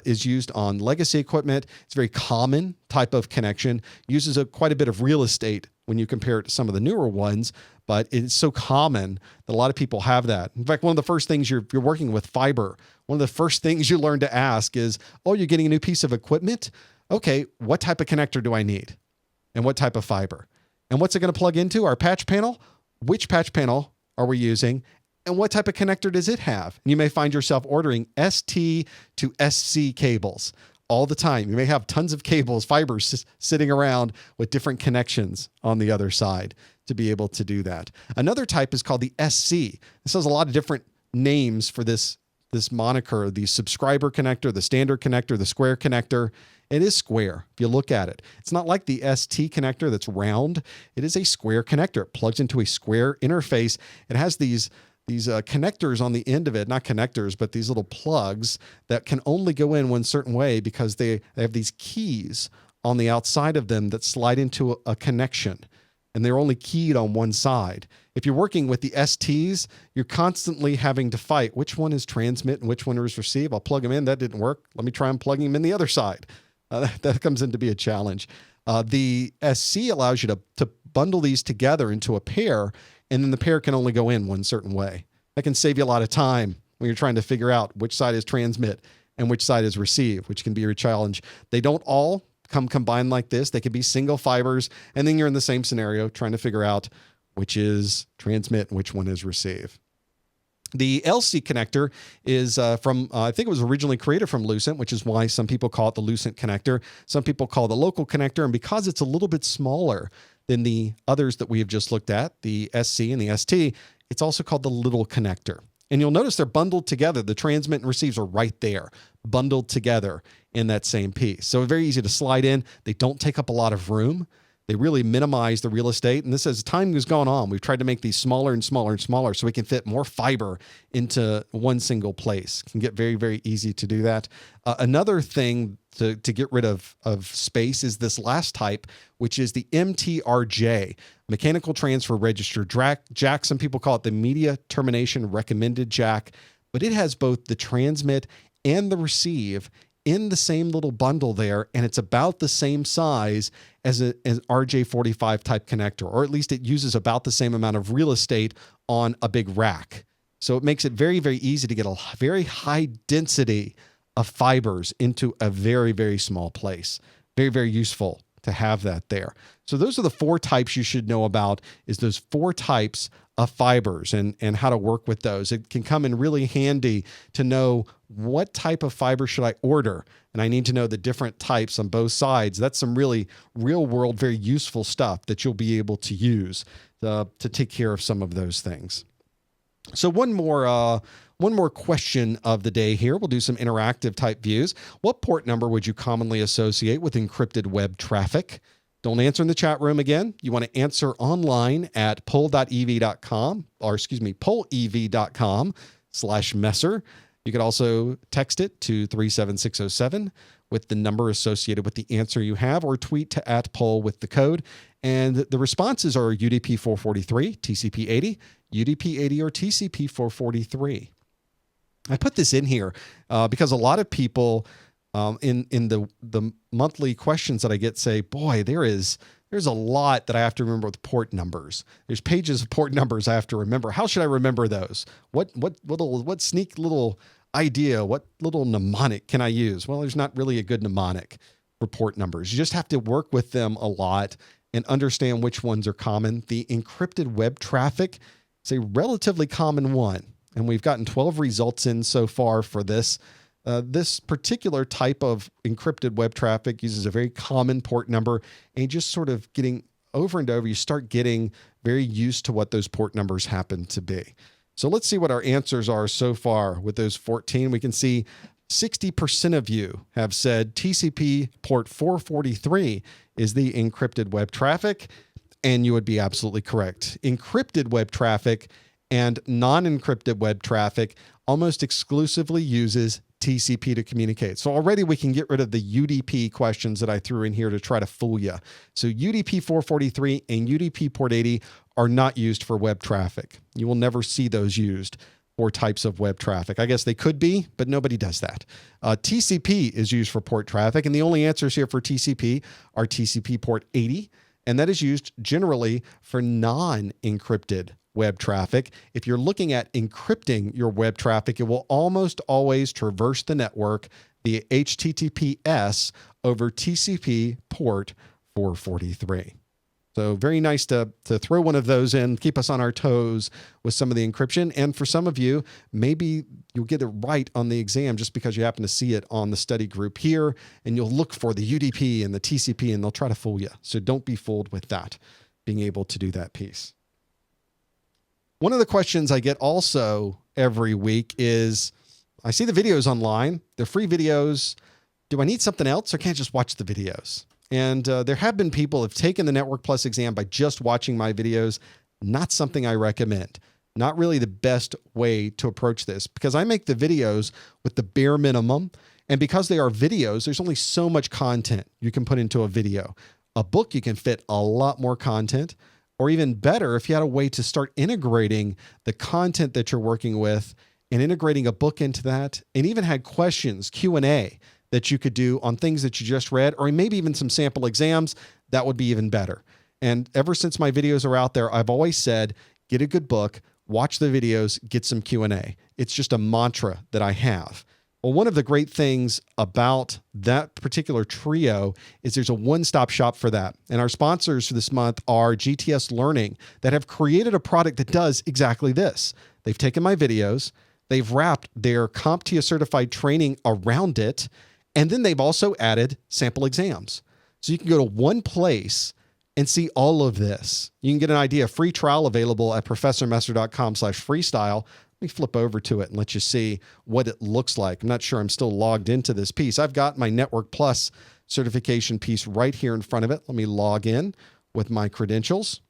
is used on legacy equipment. It's a very common type of connection. Uses quite a bit of real estate when you compare it to some of the newer ones, but it's so common that a lot of people have that. In fact, one of the first things you're working with fiber, one of the first things you learn to ask is, oh, you're getting a new piece of equipment? Okay, what type of connector do I need? And what type of fiber? And what's it going to plug into? Our patch panel? Which patch panel are we using? And what type of connector does it have? And you may find yourself ordering ST to SC cables all the time. You may have tons of cables, fibers sitting around with different connections on the other side to be able to do that. Another type is called the SC. This has a lot of different names for this moniker, the subscriber connector, the standard connector, the square connector. It is square if you look at it. It's not like the ST connector that's round. It is a square connector. It plugs into a square interface. It has these connectors on the end of it, not connectors, but these little plugs that can only go in one certain way because they have these keys on the outside of them that slide into a connection, and they're only keyed on one side. If you're working with the STs, you're constantly having to fight which one is transmit and which one is receive. I'll plug them in. That didn't work. Let me try and plugging them in the other side. That comes in to be a challenge. The SC allows you to bundle these together into a pair, and then the pair can only go in one certain way. That can save you a lot of time when you're trying to figure out which side is transmit and which side is receive, which can be your challenge. They don't all come combined like this. They could be single fibers, and then you're in the same scenario trying to figure out which is transmit and which one is receive. The LC connector is from, I think it was originally created from Lucent, which is why some people call it the Lucent connector. Some people call it the local connector, and because it's a little bit smaller than the others that we have just looked at, the SC and the ST, it's also called the little connector. And you'll notice they're bundled together. The transmit and receives are right there, bundled together in that same piece. So very easy to slide in. They don't take up a lot of room. They really minimize the real estate. And this, as time has gone on, we've tried to make these smaller and smaller and smaller so we can fit more fiber into one single place. It can get very, very easy to do that. Another thing to get rid of space is this last type, which is the MTRJ, Mechanical Transfer Register Jack. Some people call it the Media Termination Recommended Jack, but it has both the transmit and the receive in the same little bundle there, and it's about the same size as an RJ45 type connector, or at least it uses about the same amount of real estate on a big rack. So it makes it very, very easy to get a very high density of fibers into a very, very small place. Very, very useful to have that there. So those are the 4 types you should know about, is those 4 types of fibers and how to work with those. It can come in really handy to know what type of fiber should I order. And I need to know the different types on both sides. That's some really real world, very useful stuff that you'll be able to use to take care of some of those things. So one more question of the day here. We'll do some interactive type views. What port number would you commonly associate with encrypted web traffic? Don't answer in the chat room again. You want to answer online at pollev.com/messer. You could also text it to 37607 with the number associated with the answer you have, or tweet to @poll with the code. And the responses are UDP 443, TCP 80, UDP 80, or TCP 443. I put this in here because a lot of people in the monthly questions that I get say, boy, there's a lot that I have to remember with port numbers. There's pages of port numbers I have to remember. How should I remember those? What sneak little idea, what little mnemonic can I use? Well, there's not really a good mnemonic for port numbers. You just have to work with them a lot and understand which ones are common. The encrypted web traffic is a relatively common one, and we've gotten 12 results in so far for this. This particular type of encrypted web traffic uses a very common port number, and just sort of getting over and over, you start getting very used to what those port numbers happen to be. So let's see what our answers are so far with those 14. We can see 60% of you have said TCP port 443 is the encrypted web traffic, and you would be absolutely correct. Encrypted web traffic and non-encrypted web traffic almost exclusively uses TCP to communicate. So already we can get rid of the UDP questions that I threw in here to try to fool you. So UDP 443 and UDP port 80 are not used for web traffic. You will never see those used for types of web traffic. I guess they could be, but nobody does that. TCP is used for port traffic, and the only answers here for TCP are TCP port 80, and that is used generally for non-encrypted web traffic. If you're looking at encrypting your web traffic, it will almost always traverse the network via HTTPS over TCP port 443. So very nice to throw one of those in, keep us on our toes with some of the encryption. And for some of you, maybe you'll get it right on the exam just because you happen to see it on the study group here, and you'll look for the UDP and the TCP, and they'll try to fool you. So don't be fooled with that, being able to do that piece. One of the questions I get also every week is, I see the videos online, they're free videos. Do I need something else, or can't I just watch the videos? And there have been people who have taken the Network Plus exam by just watching my videos. Not something I recommend. Not really the best way to approach this, because I make the videos with the bare minimum. And because they are videos, there's only so much content you can put into a video. A book, you can fit a lot more content. Or even better, if you had a way to start integrating the content that you're working with and integrating a book into that, and even had questions, Q&A, that you could do on things that you just read, or maybe even some sample exams, that would be even better. And ever since my videos are out there, I've always said, get a good book, watch the videos, get some Q&A. It's just a mantra that I have. Well, one of the great things about that particular trio is there's a one-stop shop for that. And our sponsors for this month are gtslearning, that have created a product that does exactly this. They've taken my videos, they've wrapped their CompTIA certified training around it, and then they've also added sample exams. So you can go to one place and see all of this. You can get an idea. Free trial available at professormesser.com/freestyle. Let me flip over to it and let you see what it looks like. I'm not sure I'm still logged into this piece. I've got my Network Plus certification piece right here in front of it. Let me log in with my credentials.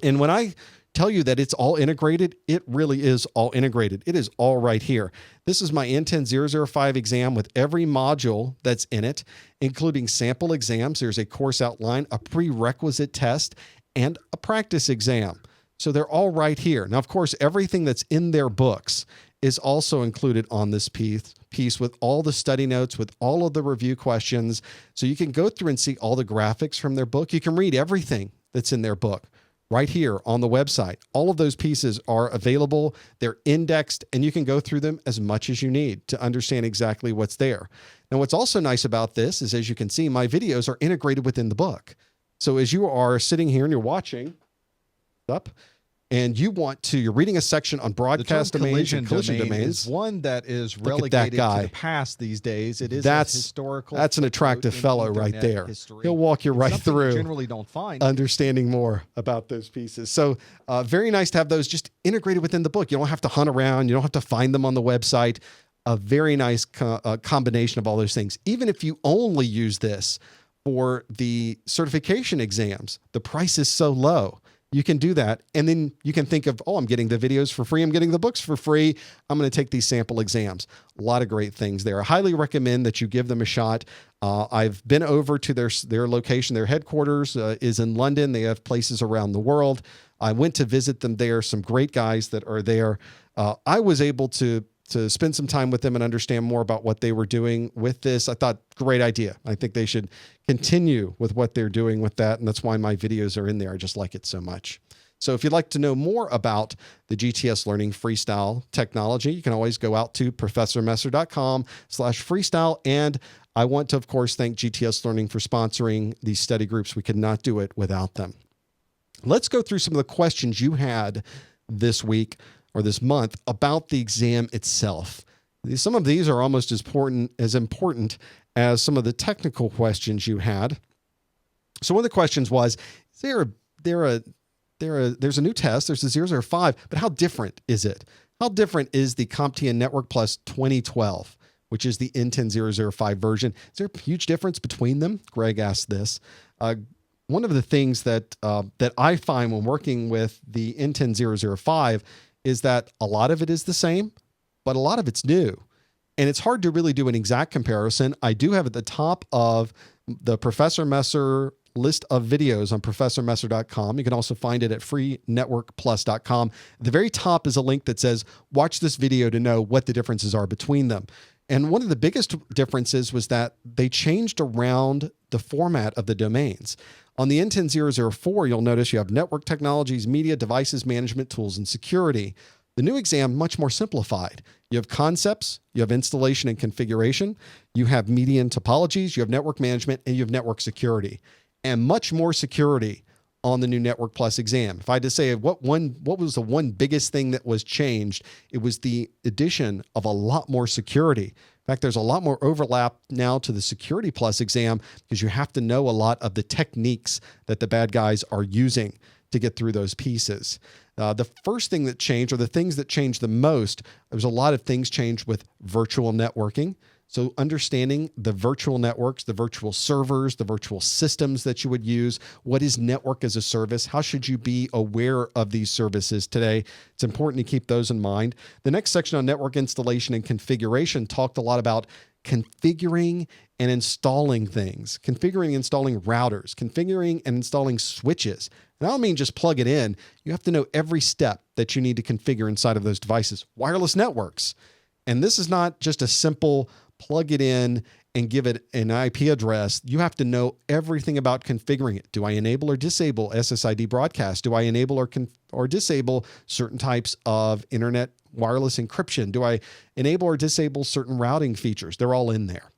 And when I tell you that it's all integrated, it really is all integrated. It is all right here. This is my N10-005 exam with every module that's in it, including sample exams. There's a course outline, a prerequisite test, and a practice exam. So they're all right here. Now, of course, everything that's in their books is also included on this piece with all the study notes, with all of the review questions. So you can go through and see all the graphics from their book. You can read everything that's in their book right here on the website. All of those pieces are available. They're indexed, and you can go through them as much as you need to understand exactly what's there. Now, what's also nice about this is, as you can see, my videos are integrated within the book. So as you are sitting here and you're watching up, and you're reading a section on broadcast domains and collision domains. Is one that is relegated to the past these days. It is historical. That's an attractive fellow right there. History. He'll walk you right through. You generally don't find understanding more about those pieces. So very nice to have those just integrated within the book. You don't have to hunt around. You don't have to find them on the website. A very nice combination of all those things. Even if you only use this for the certification exams, the price is so low. You can do that. And then you can think of, I'm getting the videos for free. I'm getting the books for free. I'm going to take these sample exams. A lot of great things there. I highly recommend that you give them a shot. I've been over to their location. Their headquarters is in London. They have places around the world. I went to visit them there. Some great guys that are there. I was able to spend some time with them and understand more about what they were doing with this. I thought, great idea. I think they should continue with what they're doing with that. And that's why my videos are in there. I just like it so much. So if you'd like to know more about the GTS Learning Freestyle technology, you can always go out to professormesser.com/freestyle. And I want to, of course, thank GTS Learning for sponsoring these study groups. We could not do it without them. Let's go through some of the questions you had this week or this month about the exam itself. Some of these are almost as important as some of the technical questions you had. So one of the questions was, there's a new test, there's the 005, but how different is it? How different is the CompTIA Network Plus 2012, which is the N10-005 version? Is there a huge difference between them? Greg asked this. One of the things that I find when working with the N10-005 is that a lot of it is the same, but a lot of it's new. And it's hard to really do an exact comparison. I do have at the top of the Professor Messer list of videos on professormesser.com. You can also find it at freenetworkplus.com. At the very top is a link that says, watch this video to know what the differences are between them. And one of the biggest differences was that they changed around the format of the domains. On the N10-004, you'll notice you have network technologies, media, devices, management, tools, and security. The new exam, much more simplified. You have concepts, you have installation and configuration, you have media and topologies, you have network management, and you have network security. And much more security on the new Network Plus exam. If I had to say what was the one biggest thing that was changed, it was the addition of a lot more security. In fact, there's a lot more overlap now to the Security Plus exam because you have to know a lot of the techniques that the bad guys are using to get through those pieces. The first thing that changed, or the things that changed the most, there was a lot of things changed with virtual networking. So understanding the virtual networks, the virtual servers, the virtual systems that you would use, what is network as a service? How should you be aware of these services today? It's important to keep those in mind. The next section on network installation and configuration talked a lot about configuring and installing things, configuring and installing routers, configuring and installing switches. And I don't mean just plug it in. You have to know every step that you need to configure inside of those devices. Wireless networks. And this is not just a simple plug it in and give it an IP address. You have to know everything about configuring it. Do I enable or disable SSID broadcast? Do I enable or disable certain types of internet wireless encryption? Do I enable or disable certain routing features? They're all in there.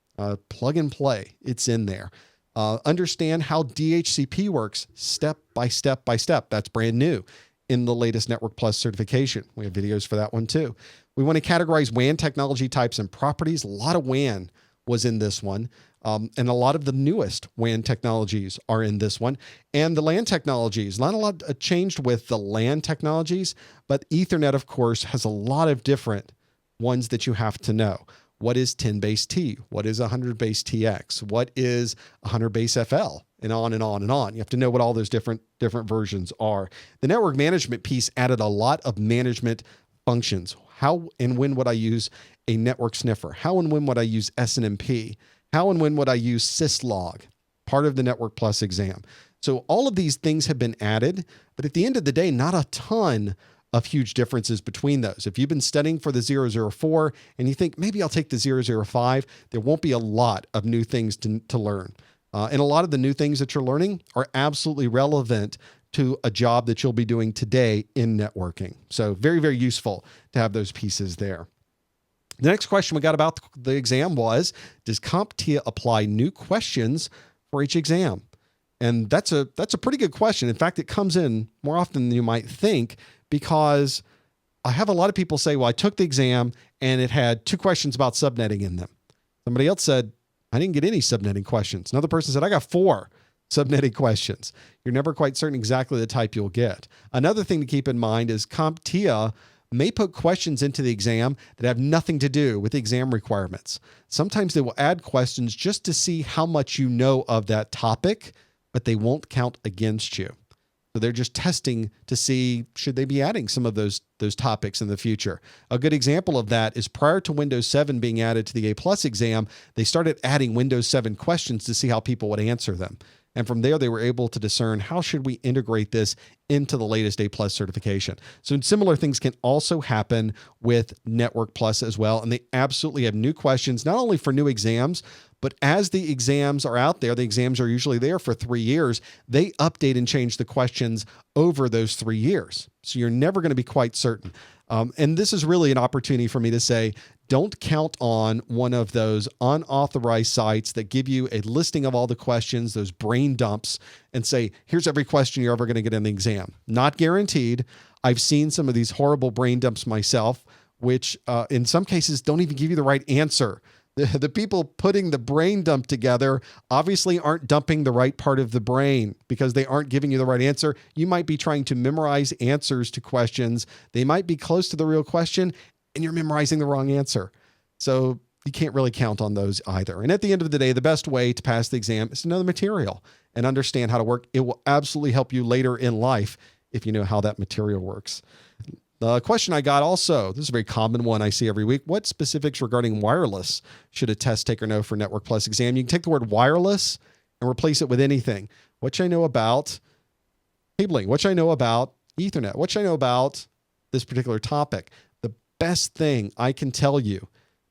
Plug and play. It's in there. Understand how DHCP works step by step by step. That's brand new in the latest Network Plus certification. We have videos for that one too. We want to categorize WAN technology types and properties. A lot of WAN was in this one. And a lot of the newest WAN technologies are in this one. And the LAN technologies, not a lot changed with the LAN technologies, but Ethernet, of course, has a lot of different ones that you have to know. What is 10 base T? What is 100 base TX? What is 100 base FL? And on and on and on. You have to know what all those different versions are. The network management piece added a lot of management functions. How and when would I use a network sniffer? How and when would I use SNMP? How and when would I use syslog? Part of the Network Plus exam. So all of these things have been added, but at the end of the day, not a ton of huge differences between those. If you've been studying for the 004 and you think maybe I'll take the 005, there won't be a lot of new things to learn. And a lot of the new things that you're learning are absolutely relevant to a job that you'll be doing today in networking. So very, very useful to have those pieces there. The next question we got about the exam was, does CompTIA apply new questions for each exam? And that's a pretty good question. In fact, it comes in more often than you might think, because I have a lot of people say, well, I took the exam and it had 2 questions about subnetting in them. Somebody else said, I didn't get any subnetting questions. Another person said, I got 4 subnetting questions. You're never quite certain exactly the type you'll get. Another thing to keep in mind is CompTIA may put questions into the exam that have nothing to do with the exam requirements. Sometimes they will add questions just to see how much you know of that topic, but they won't count against you. So they're just testing to see, should they be adding some of those topics in the future. A good example of that is prior to Windows 7 being added to the A+ exam, they started adding Windows 7 questions to see how people would answer them. And from there, they were able to discern how should we integrate this into the latest A+ certification. So similar things can also happen with Network Plus as well. And they absolutely have new questions, not only for new exams, but as the exams are out there, the exams are usually there for 3 years, they update and change the questions over those 3 years. So you're never going to be quite certain. And this is really an opportunity for me to say, don't count on one of those unauthorized sites that give you a listing of all the questions, those brain dumps, and say, here's every question you're ever going to get in the exam. Not guaranteed. I've seen some of these horrible brain dumps myself, which in some cases don't even give you the right answer. The people putting the brain dump together obviously aren't dumping the right part of the brain because they aren't giving you the right answer. You might be trying to memorize answers to questions. They might be close to the real question, and you're memorizing the wrong answer. So you can't really count on those either. And at the end of the day, the best way to pass the exam is to know the material and understand how to work. It will absolutely help you later in life if you know how that material works. The question I got also, this is a very common one I see every week. What specifics regarding wireless should a test taker know for Network Plus exam? You can take the word wireless and replace it with anything. What should I know about cabling? What should I know about Ethernet? What should I know about this particular topic? The best thing I can tell you,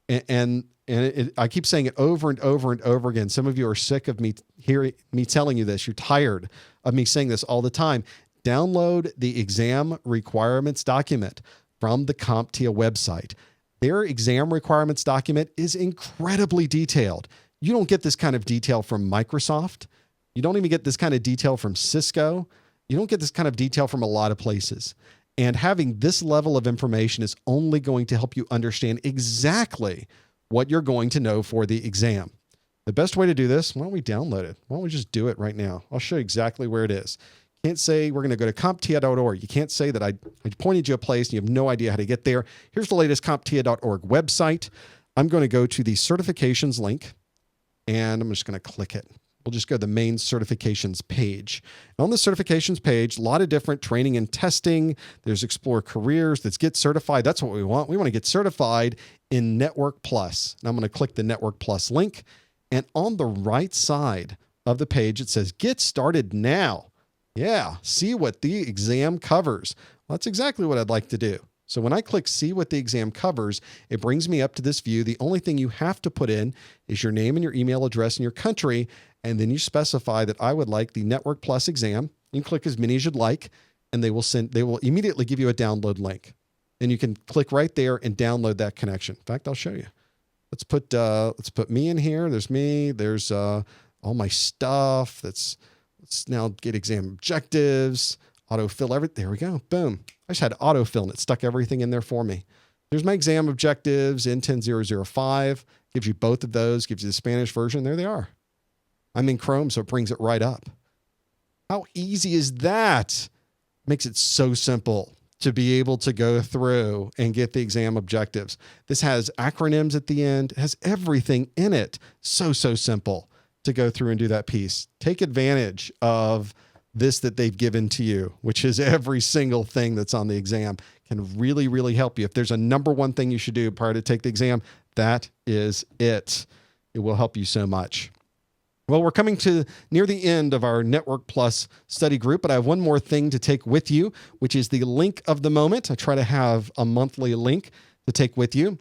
I keep saying it over and over and over again. Some of you are sick of me hearing me telling you this. You're tired of me saying this all the time. Download the exam requirements document from the CompTIA website. Their exam requirements document is incredibly detailed. You don't get this kind of detail from Microsoft. You don't even get this kind of detail from Cisco. You don't get this kind of detail from a lot of places. And having this level of information is only going to help you understand exactly what you're going to know for the exam. The best way to do this, why don't we download it? Why don't we just do it right now? I'll show you exactly where it is. Can't say we're going to go to CompTIA.org. You can't say that I pointed you a place and you have no idea how to get there. Here's the latest CompTIA.org website. I'm going to go to the certifications link, and I'm just going to click it. We'll just go to the main certifications page. And on the certifications page, a lot of different training and testing. There's Explore Careers. Let's get certified. That's what we want. We want to get certified in Network Plus. And I'm going to click the Network Plus link. And on the right side of the page, it says, Get Started Now. Yeah, see what the exam covers. Well, that's exactly what I'd like to do. So when I click see what the exam covers, it brings me up to this view. The only thing you have to put in is your name and your email address and your country, and then you specify that I would like the Network Plus exam. You can click as many as you'd like, and they will immediately give you a download link. And you can click right there and download that connection. In fact, I'll show you. Let's put me in here. There's me. There's all my stuff. Let's now get exam objectives, autofill everything. There we go. Boom. I just had autofill and it stuck everything in there for me. There's my exam objectives, N10-005. Gives you both of those, gives you the Spanish version. There they are. I'm in Chrome, so it brings it right up. How easy is that? Makes it so simple to be able to go through and get the exam objectives. This has acronyms at the end. It has everything in it. So simple to go through and do that piece. Take advantage of this that they've given to you, which is every single thing that's on the exam. Can really, really help you. If there's a number one thing you should do prior to take the exam, that is it. It will help you so much. Well, we're coming to near the end of our Network Plus study group, but I have one more thing to take with you, which is the link of the moment. I try to have a monthly link to take with you.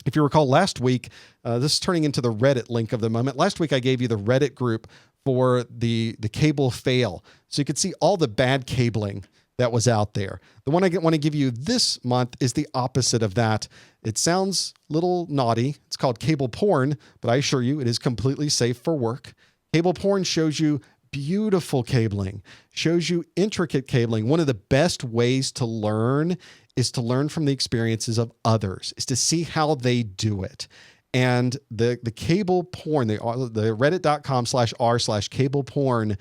If you recall last week, this is turning into the Reddit link of the moment. Last week, I gave you the Reddit group for the cable fail. So you could see all the bad cabling that was out there. The one I want to give you this month is the opposite of that. It sounds a little naughty. It's called cable porn, but I assure you it is completely safe for work. Cable porn shows you beautiful cabling, shows you intricate cabling. One of the best ways to learn is to learn from the experiences of others, is to see how they do it. And the cable porn, the reddit.com/r/cable porn,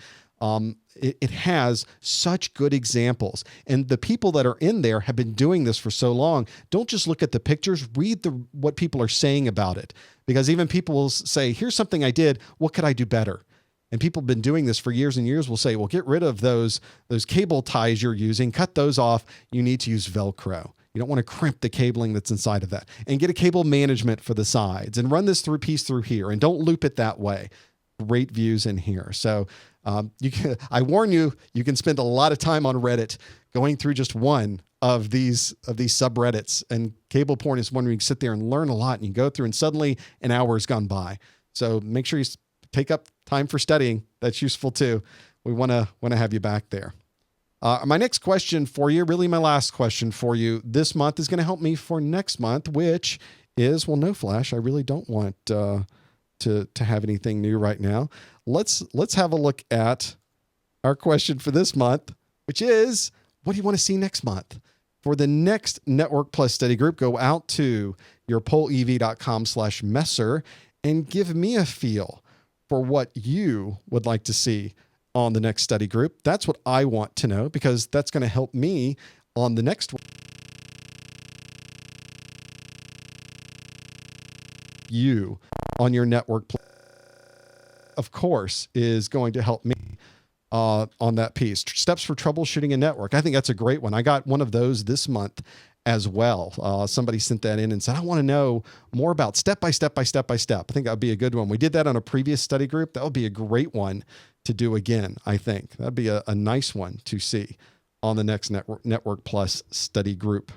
it has such good examples. And the people that are in there have been doing this for so long. Don't just look at the pictures, read what people are saying about it. Because even people will say, here's something I did, what could I do better? And people have been doing this for years and years will say, well, get rid of those cable ties you're using, cut those off. You need to use Velcro. You don't want to crimp the cabling that's inside of that. And get a cable management for the sides and run this piece through here and don't loop it that way. Great views in here. So I warn you, you can spend a lot of time on Reddit going through just one of these subreddits. And cable porn is one where you can sit there and learn a lot and you go through and suddenly an hour has gone by. So make sure you take up time for studying. That's useful too. We want to have you back there. My next question for you, really my last question for you this month, is going to help me for next month, which is, well, no Flash. I really don't want to have anything new right now. Let's have a look at our question for this month, which is, what do you want to see next month? For the next Network Plus study group, go out to your polev.com/messer and give me a feel for what you would like to see on the next study group. That's what I want to know, because that's going to help me on the next one. You on your network, of course, is going to help me on that piece. Steps for troubleshooting a network. I think that's a great one. I got one of those this month as well. Somebody sent that in and said, I want to know more about step by step by step by step. I think that would be a good one. We did that on a previous study group. That would be a great one to do again, I think. That'd be a nice one to see on the next Network Plus study group.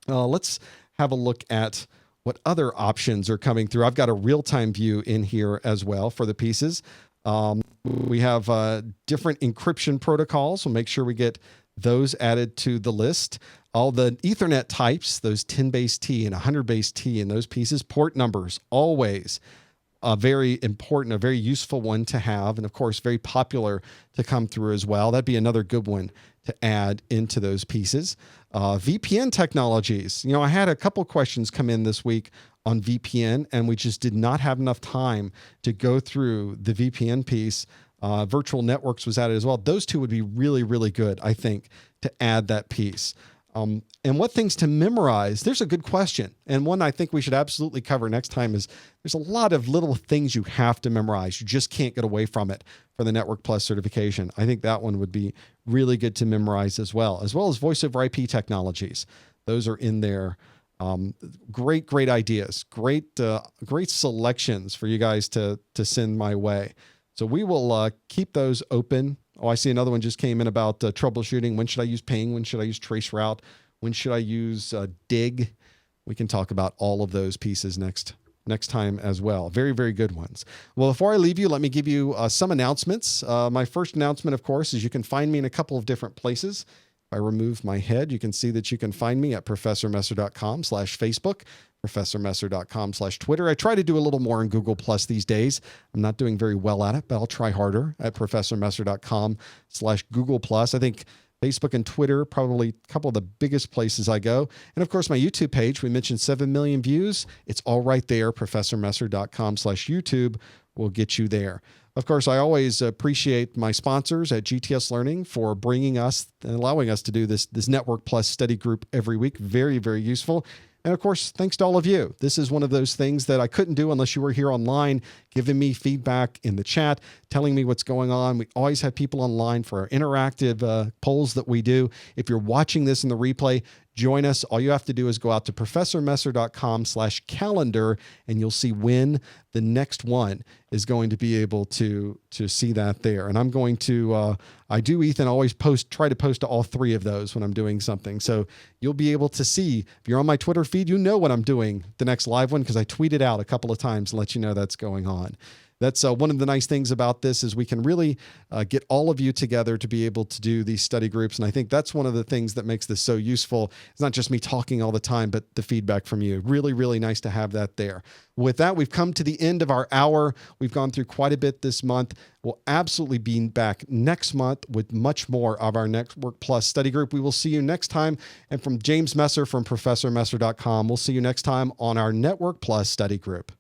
Let's have a look at what other options are coming through. I've got a real-time view in here as well for the pieces. We have different encryption protocols. We'll make sure we get those added to the list. All the Ethernet types, those 10 base T and 100 base T and those pieces, port numbers, always a very important, a very useful one to have. And of course, very popular to come through as well. That'd be another good one to add into those pieces. VPN technologies. You know, I had a couple questions come in this week on VPN, and we just did not have enough time to go through the VPN piece. Virtual networks was added as well. Those two would be really, really good, I think, to add that piece. And what things to memorize? There's a good question. And one I think we should absolutely cover next time is there's a lot of little things you have to memorize. You just can't get away from it for the Network Plus certification. I think that one would be really good to memorize as well as voice over IP technologies. Those are in there. Great ideas, great selections for you guys to send my way. So we will keep those open. Oh, I see another one just came in about troubleshooting. When should I use ping? When should I use traceroute? When should I use dig? We can talk about all of those pieces next time as well. Very, very good ones. Well, before I leave you, let me give you some announcements. My first announcement, of course, is you can find me in a couple of different places. If I remove my head, you can see that you can find me at professormesser.com/Facebook, professormesser.com/Twitter. I try to do a little more in Google Plus these days. I'm not doing very well at it, but I'll try harder at professormesser.com/Google Plus. I think Facebook and Twitter, probably a couple of the biggest places I go. And of course, my YouTube page, we mentioned 7 million views. It's all right there. professormesser.com/YouTube will get you there. Of course, I always appreciate my sponsors at GTS Learning for bringing us and allowing us to do this Network Plus study group every week. Very, very useful. And of course, thanks to all of you. This is one of those things that I couldn't do unless you were here online, giving me feedback in the chat, telling me what's going on. We always have people online for our interactive polls that we do. If you're watching this in the replay, join us. All you have to do is go out to professormesser.com/calendar, and you'll see when the next one is going to be able to see that there. And I'm going to, Ethan, always try to post to all three of those when I'm doing something. So you'll be able to see, if you're on my Twitter feed, you know when I'm doing the next live one, because I tweet it out a couple of times and let you know that's going on. That's one of the nice things about this is we can really get all of you together to be able to do these study groups. And I think that's one of the things that makes this so useful. It's not just me talking all the time, but the feedback from you. Really, really nice to have that there. With that, we've come to the end of our hour. We've gone through quite a bit this month. We'll absolutely be back next month with much more of our Network Plus study group. We will see you next time. And from James Messer from ProfessorMesser.com, we'll see you next time on our Network Plus study group.